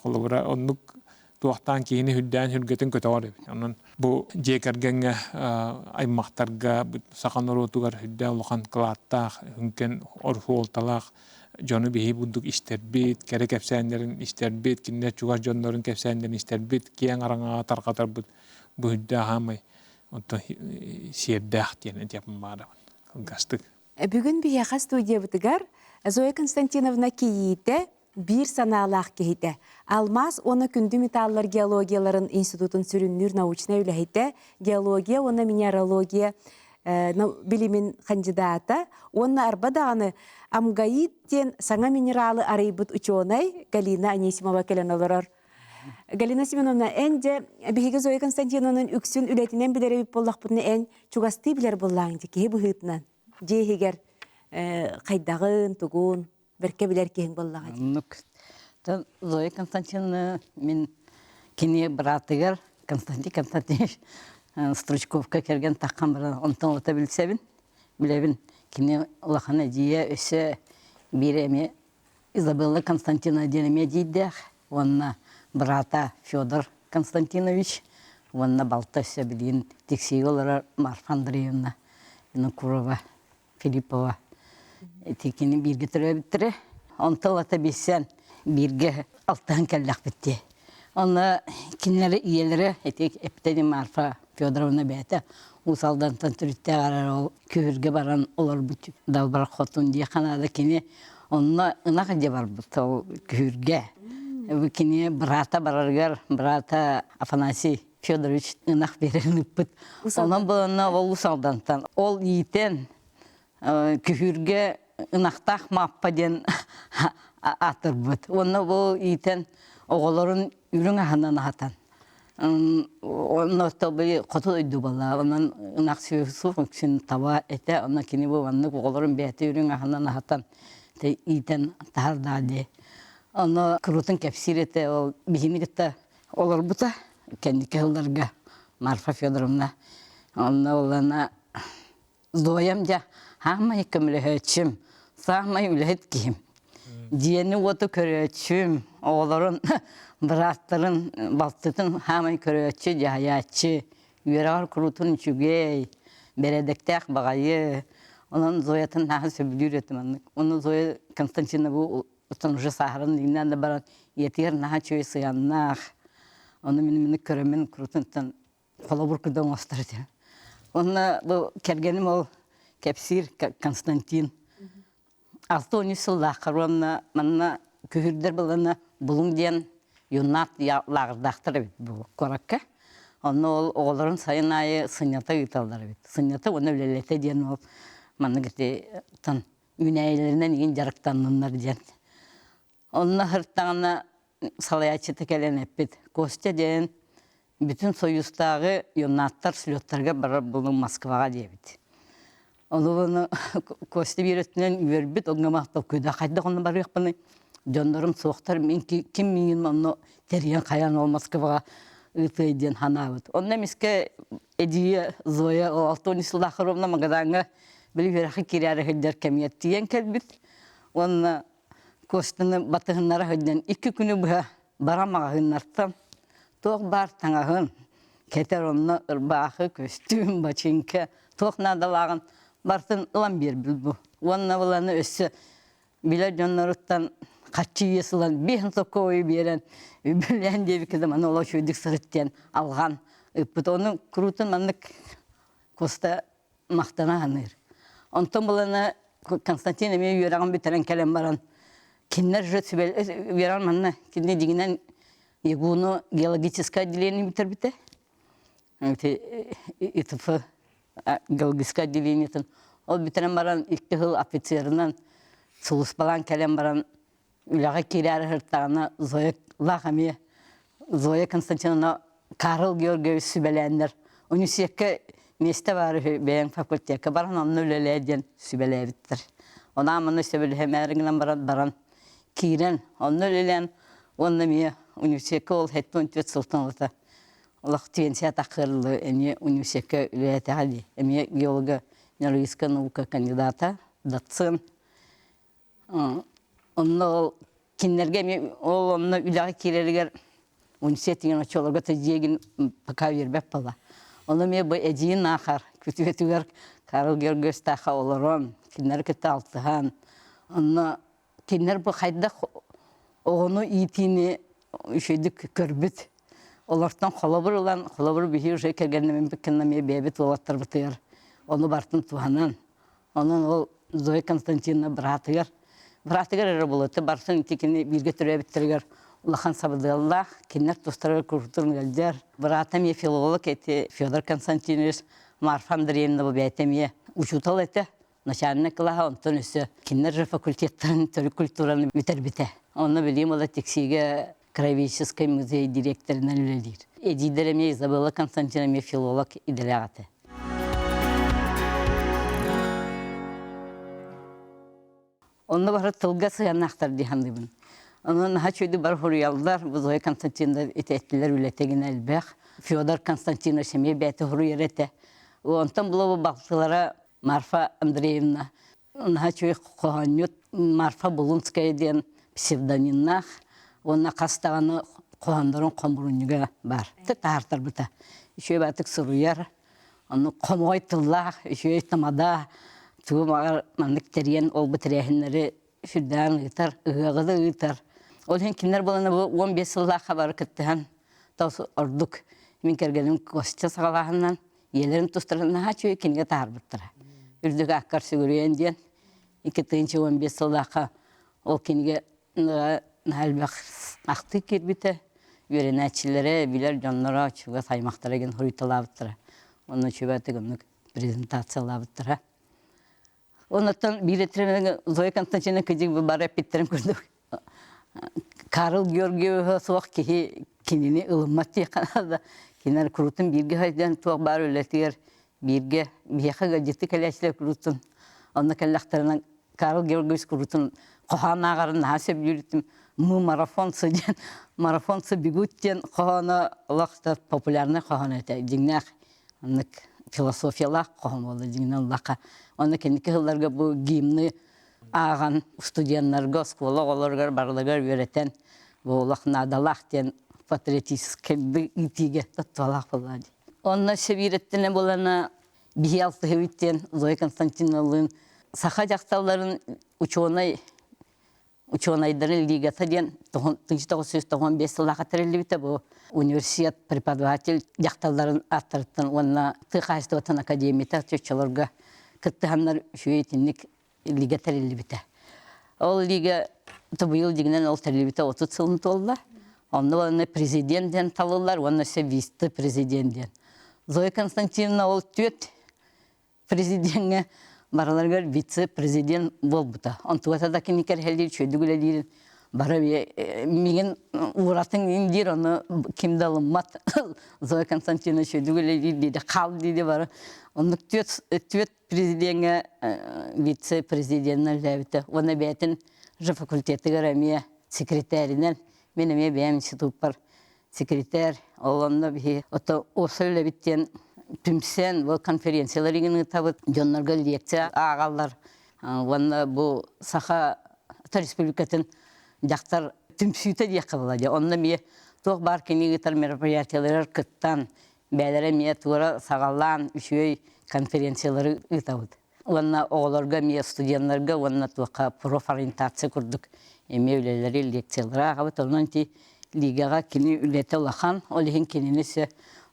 холора оннук туактан кейини хүддән хүргөтөн көтөгөр онун бу жекергенге аймактарга саканоротугар хүддә улхан клатта хүнкен орхолталак жону бихи бундук истербит керек эпсәндерин истербит кинне чугар жоннорун кепсәндерин истербит кияң араңа таркатар бу хүддә хамай онто сиердах тиен тепм бара гастык Бүгін бияқа студия бітігер Зоя Константиновна кейіті bir саналақ кейті. Алмаз оны күнді металлар геологияларын институтын сүріннүр научна үләйті. Геология, оны минералогия билимин кандидата. Оны арбадағаны амгаиттен саңа минералы арайбыт ученый Галина Анисимова келен оларар. Галина Семеновна, әнде бігігі Зоя Константиновнан үксін үләтінен білері боллақ бұдны ән чугасты білер боллағын декей бұғытынан. Жейгер қайдағын, тұғын, бірке білер кейін боллаға дейін. Зоя Константиновна, мен кене братығыр, Константин Константинович Стручковка керген таққан бір онтан ота білсебін, білебін. Кене ұлақана жия өсі береме Изабелла Константиновна денеме дейдіғ. Онна брата Федор Константинович, онна балта өсі білейін тексей олар Марфа Андреевна, Курова, Филиппова. Текені бірге түрі біттірі. Онтал ата бесен бірге алтан кәлләқ бітті. Оны кенлері иелері, әптені Марфа Федоровна бәті, ұсалдантан түрітті қарар ол көрге баран олар бұт далбар қотын дей қанады кене. Онына ұнақ әде бар бұт ол көрге. Кене брата барарғар, брата Афанасий Федорович ұнақ беріліп бұт. Онан бұлына ол ұсалдантан. Ол иетен күхірге ынақтақ маппа ден атыр бұд. Оны бұл иетен оғыларын үрің ағынан ағатан. Оны өтті бұл қоты өйді бала. Онын ынақ сөйсу функсин таба әті. Оны кені бұл оғыларын бәті үрің ағынан ағатан. Иетен тағырдаде. Оны күрутын кәпсір еті. Бігіні кетті олар бұта. Кәндікі оларға Марфа Федоровна. Оны олана Зоям жа. Хамай көмілі сағмай үләйт кейім. Диені оты көрөтшім, оғыларын, біраттарын, балтытын хамай көрөтші, жаячы, үйерағар күрутын чүгей, бередіктәк бағайы. Onun Zoya'tın nağı söbülü üretim. Onu Zoya Konstantin'e bu utanıcı saharın dinlen de baran yetiyer nağı çöy sıyannak. Onu minimini köremin kurutundan kola burkudan ostırdı. Onu bu kergenim ol Kepsir Konstantin. 6-10 yılda karımna manna kühürder bulana bulun diyen yunat lağırdaktır bu korakka. Onu oğulların sayın ayı sınyata yutallar. Sınyata onu ülelete diyen ol. Manna gitti tan üneyelerinden yiyin jarıktanlar diyen. Onunla hırtağına salayacı tekelen hep Kostya diyen bütün soyuzdağı yunatlar silotlarga barar bulun Moskvaga diyebit. Onu Kostya bir ötünen üverbit oğuna mahtal köyde kayda onu barı yapını. Canlarım soğuktar men kim minin onu teriyen kayan ol Moskvaga ıtı diyen hanavut. Onunla miske ediye Zoya o 6-10 yılda kırımla mağadağına böyle bir akı kirarı hıddar kemiyet diyen kelbit. Onunla Kostya'nın batığınlara hıddan 2 günü bu baramağa hınnartan. Toğ bar tanağın. Keter onunla ırbağı, köstüm, baçınka. Toğ nadalağın. Bartın ılan bir bil bu. Onunla bulanı össü. Bile canlarıttan Kaççı yesılan bir hıntıkka oyu beren, bilen diye bir kızım ana ola şöydük sırıtten algan. Öpüt onun kurutun manlık kosta mahtana hanır. Ondan bulana Konstantin emi yüreğin bitiren kelem baran. Kinler jöt veren manna. Kinne diginen yegunu geologiçiska dilini bitir bite. İtıfı geologiçiska dilini itin. O bitiren baran ilk hıl afitserinden sulus balan kelem baran ülağa kirer hırtağına Zoya lağamiye. Zoya Konstantinovna Karl Georgievich Sübelenler. Üniversitede meste var beyin fakülteye baran onun öyleleyden Sübele bittir. Ona amına Sübele hem erinden baran kiren onun öylelen onunla miye üniversitede ol hetton sultanlıkta. Allah tüyensiyat takırlı eni üniversitede öyleyete hali. Emiye geologa nörolojiska nauka kandidata datsın. Onunla kinlerge onunla ülağı kireliger üniversitenin açılarga teciyegin pakavir bepala. Onu me bu eciyin nakar kütüvetüger Karl Georgievich taha olaron kinler kete altıhan. Onu kinler bu hayda onu itini şeydik körbüt. Olardan kolabır bir şey kergenlemin bikinlemeye bebet olattır bitiyor. Onu bartın tuhanan. Onun o Zoya Konstantinovna bıratıger. Bıratıger ere bulutu. Barsın itikini bilge türe bitiriger. Ulağan sabıdığıllah. Kinler dostları kurturun geldiler. Bıratamiye filolog eti Fyodor Konstantinovich Marfa Andreevna bu beytemiye. Uçutal eti. Naşanına kılaha ondan üstü. Kinler fakültetlerin türü kulturanı biter bite. Onu bileyim o da teksiye Kraevedческий muzey direktöründen öyledir. Edideremeye Izabella Konstantinovna filolog idelagati. Onda bara tılga sıyanaktar dihandibin. Onun haçöydi bar huruyallar, bu Zoya Konstantinovna ettiler ületegin elbek. Fyodor Konstantinovna şemeye beyte huruyerete. Ondan bula bu baktılara Marfa Andreevna. Onun haçöy kohanyot Marfa Bulunskaya diyen psevdonimnah. Ona kastağını kohanların komurunluğa var. Tartar bita. Şöyle batık sırıyar. Onu komoy tıllah, şöyle tamada. Tuğum ağır mandık teriyen ol bitireyenleri şuradan ıtar, ığığı ıtar. Olhen kimler bulana bu 15 yıllığa haber kıttıhan. Tavsu orduk. Min kergelim kostça sağlağından. Yelerin tustlarından haçıyor kinge tar bıttıra. Ürdük akkar sügürüyen diyen. 15 yıllığa o kinge nalbaq aktı kirbite. Yörenetçilere biler canlara açığa saymaktara gen huritalar bıttıra. Onun çöbeti günlük prezentatsiyalar bıttıra. Ondan bir etremeden Zoya Konstantinovna kıcık bir barep bittirim kurduk. Karl Georgievich soğuk ki kendini ılımmat yakaladı. Kinar kurutun birge haydan tuğ bar öğletiyor. Birge biyaha gacıtı kaleşle kurutun. Ondan kellaktarından Karl Georgievich kurutun. Kohan ağarın hasep yürüttüm. Marafonsa bigutjen kohana laqta popularna kohana ta jingnak. Ondak filosofiyalar koham oldu jingnan laqa. Onda kendiki hıllarga bu giyimni ağan studiyanlarga, skolalarga barlagar öğreten bu laqna dalaqten patriotisk itige tatvalaq boladi. Onda sevirettene bolana biyaltı hevitten Zoya Konstantinovna'nın saha jaktalların Ученые лигата ден 1995 yılına kadar bite bu üniversitet prepodavатель jaqtalların attırtın ona tıqaştıqtan akademiyata çöççülürge kıttıhanlar şu etinlik liga terili bite. O liga bu yıl diginen ol terili bite 30 yılın tolla. Onda prezidentten talırlar, ona vice prezidentten. Zoya Konstantinovna ol tüet prezidentine Baralargar vice prezident bolbuta. Ontuata da kiniker helir çödügüle değil. Bara migen uğratın indir onu kimde alınmat. Zoya Konstantinovna çödügüle değil dedi. Kal dedi bara. Onu tüet prezidentine vice prezidentine levite. Ona beytin fakülteti garamiye sekreterinden. Benim benim institutlar sekreter. Olanla bir o söyle bitten. Tümsen bu konferansiyaları tabi jonlarga leksiya ağallar. Onda bu saha Respublikatın jaktar tümsüte diye kılaladı. Onda bir toq bar kini gitar merapiyatiyalar kıttan. Beylere miye tuğra sağallan üşüy konferansiyaları ıtavud. Онна оğolorga, мие студентларга, онна туака профориентация курдук. Эме үлелери лекциялара агабыт, онан ти лигаға кини үлете улахан, олихин кининесе,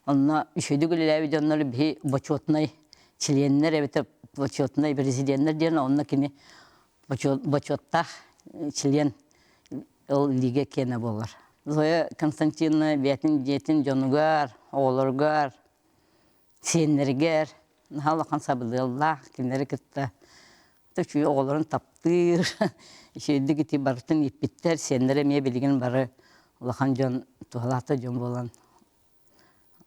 онна үшөйдүк үлеләбиде оннары бихи бочотнай членнер, эбете бочотнай президенттер ден, онна кини бочоттах член ол лига кене болар. Зоя Константиновна бетин жетин жонугар, оğolorgar, сеннергер, халақан сабылыллах, кинлері кітті. Түші оğolorun таптыр, шүйді кеті бартын еппеттер, сеннері ме білген бары улахан жон, тухалаты жон болан.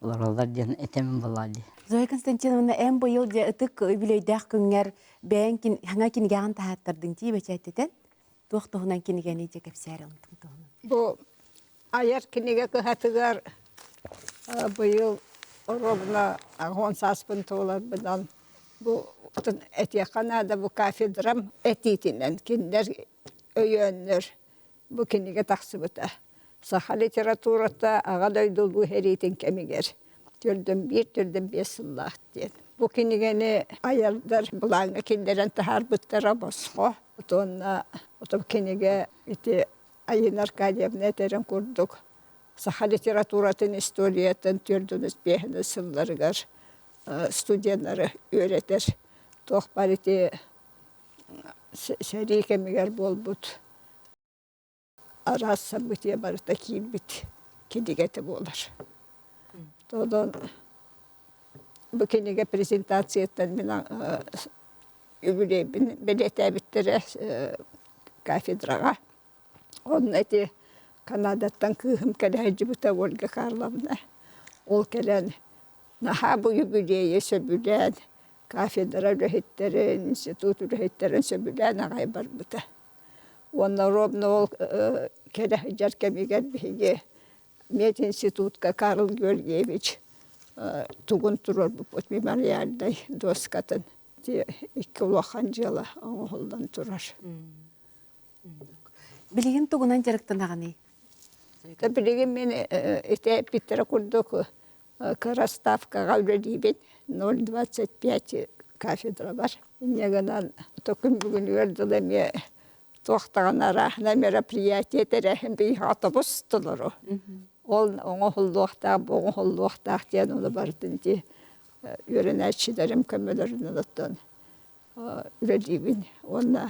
Олар ден этемін болады. Зоя Константиновна, әм бұйыл де ұтық өбілейдәқ күнгер бәйін хаңа кенігеғін тағаттырдың тей бәчәттетен? Тоқтығынан кенігені де кәпсәрі ұнтың тұғынан. Бу аяр кинеге кыһатыгар быйыл ровно 18 толар бынан бу этияканада бу кафедрам этитинен киндер өйөннөр бу кинеге тахсыбыта. Саха литературата ага дойдулу херитин кемигер. Түрдөн 1, түрдөн 5 сыллах ден. Бу кинегени аярдар булаңа киндерен тахар буттара боско. Отонна кинеге ити Ayın Arkadiyevne terem kurduk. Saha literaturatin, historiyatın, türdünüz behine sıllarıgar, studiyanları öğretir. Tohbar iti seri kemiger bol but. Araz sabıtiye barıta kilbit. Kidigeti bolar. Todan bu kinige prezentasiyetten bilen belete bittere kafedraga. Onun eti Kanada'dan kıhım keleheci buta Olga Karlovna. Ol kelen naha bu yübüleye söbülen, kafedra röhetlerin, institut röhetlerin söbülen ağay bar buta. Onlar robna ol kelehecer kemigen bihige Met institutka Karl Georgievich tugun turur bu pot memorialday doskatın. 2 ulahan jala oğuldan turar. Bilgin tuğunan jarıktın ağını? Bilgin men ete bittere kurduk Karastavkaga öyle 025 kafedra var. Негадан токун бүгүн өрдүлө ме токтаганара на мероприятие терехин би автобус толору. Ол оңолуакта, боңолуакта тен ол бардынти үйрөнөчүлөрүм көмөлөрүнөн оттон. Үрөдибин онна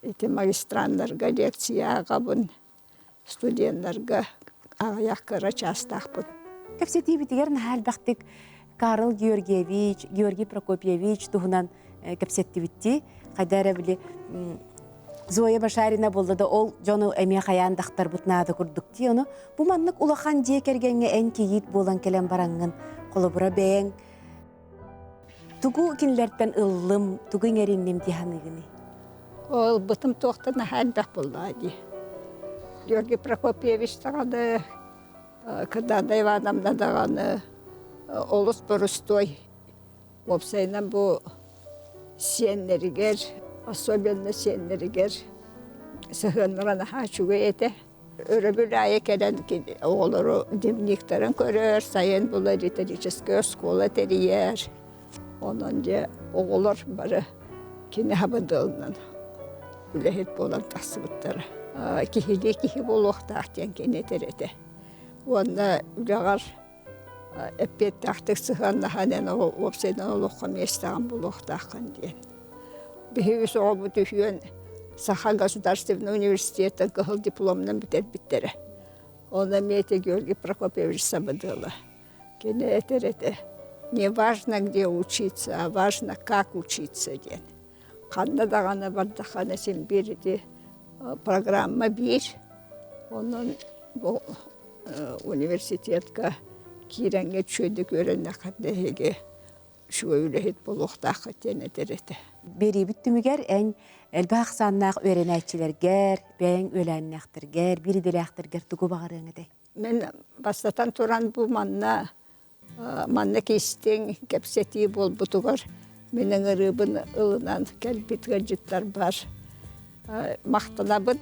эти магистранттарга лекция кабын студенттарга аяқкара частақпын. Кәпсети битигерін әлбәқтік Карл Георгиевич, Георгий Прокопьевич туғынан кәпсетті бітті. Қайдары білі Зоя Башарина болды да ол жону әме қаяндақтар бұтнады күрдікті оны. Бұл маннық улахан жие кергенге ән кейет болан келен бараңын қолыбыра бәң. Тугу кенлерден ыллым, тугу ңеріннем дейханығыны. Ол бұтым тоқтына әлбәқ болды. Георгий Прокопьевич тағады, кыдада Ивановна дағаны, олыс бұрыстой. Опсайнан бұл сенлерігер, особенно сенлерігер, сығыныраны хачуға еті. Өрөбіл айы кәлін оғылыры дневниктарын көрір, сайын бұл риторическая школа терiyер. Onun de oğullar bari kine habadılından ülehit bolan tasıbıtları. Kihi boluq tahtyan kine terete. Onda üleğar epet tahtık sığanla hanen opsaydan oluqqa mestağın boluq tahtkan diyen. Bihi soğubu tühüyen Saha Государственный университеттен кыхыл дипломынан bittere. Onda mete Георгий Прокопьевич sabıdılı. Kine terete. Не важно, где учиться, а важно, как учиться. Қанда дағаны бардақаны сен берді программа бір. Оның бұл университетке киренге чөйді көрінне қаддеге шөйлехет болуқтақы тені дәреді. Бері бүттімігер ән әлбақ саннақ өренәтчілергер, бәң өләннәқтіргер, бірі діләқтіргер тұғы бағырыңыдай. Мен бастатан тұран бұл манна кестен кәпсети бол бұтығар. Менің ұрыбын ұлынан кәлбітгі жыттар бар. Мақтанабын.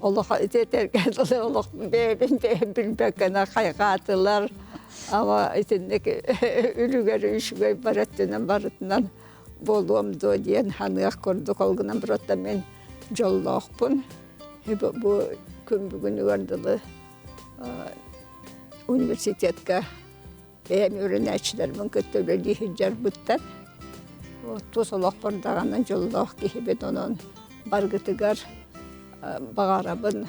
Олық өтетерген олық білбәкіна қайғатылар. Ама үтіндік үлігер үшігөй бараттынан барытынан болуымды дейін ханығақ көрдік олғынан бұратта мен жоллақпын. Бұл күн бүгін өңірділі университетке әм өрінәтшілермен көттөлі хиджар бұттар. Тұс олақ бардағанын жоллақ кейбет оның барғытығар бағарабын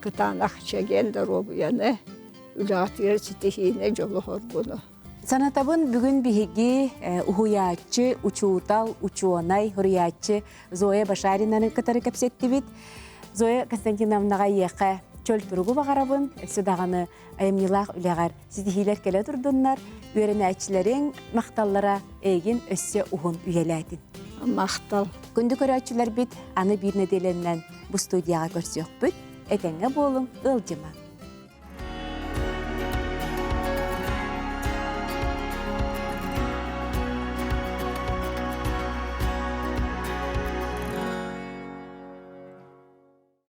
кытанақ чәген робуяны үләғатығар сетехиіне жолы хоргуну. Санатабын бүгін биһиги уһуяаччы, учуутал, учуонай, хуруяаччы Зоя Башаринаны кытары кепсеттибит. Зоя Константиновнаға еқі чөл туругу бағарабын, сыдағаны айымнилақ үләғар сетехилер келе тұрдыннар, үйренәчілерін мақталлара әйгін өссе ұғын үйеләдін. Мақтал. Күнді көрәчілер бит аны бір неделеннен бұл студияға көрсек бүт, әтәңе болың ылжыма.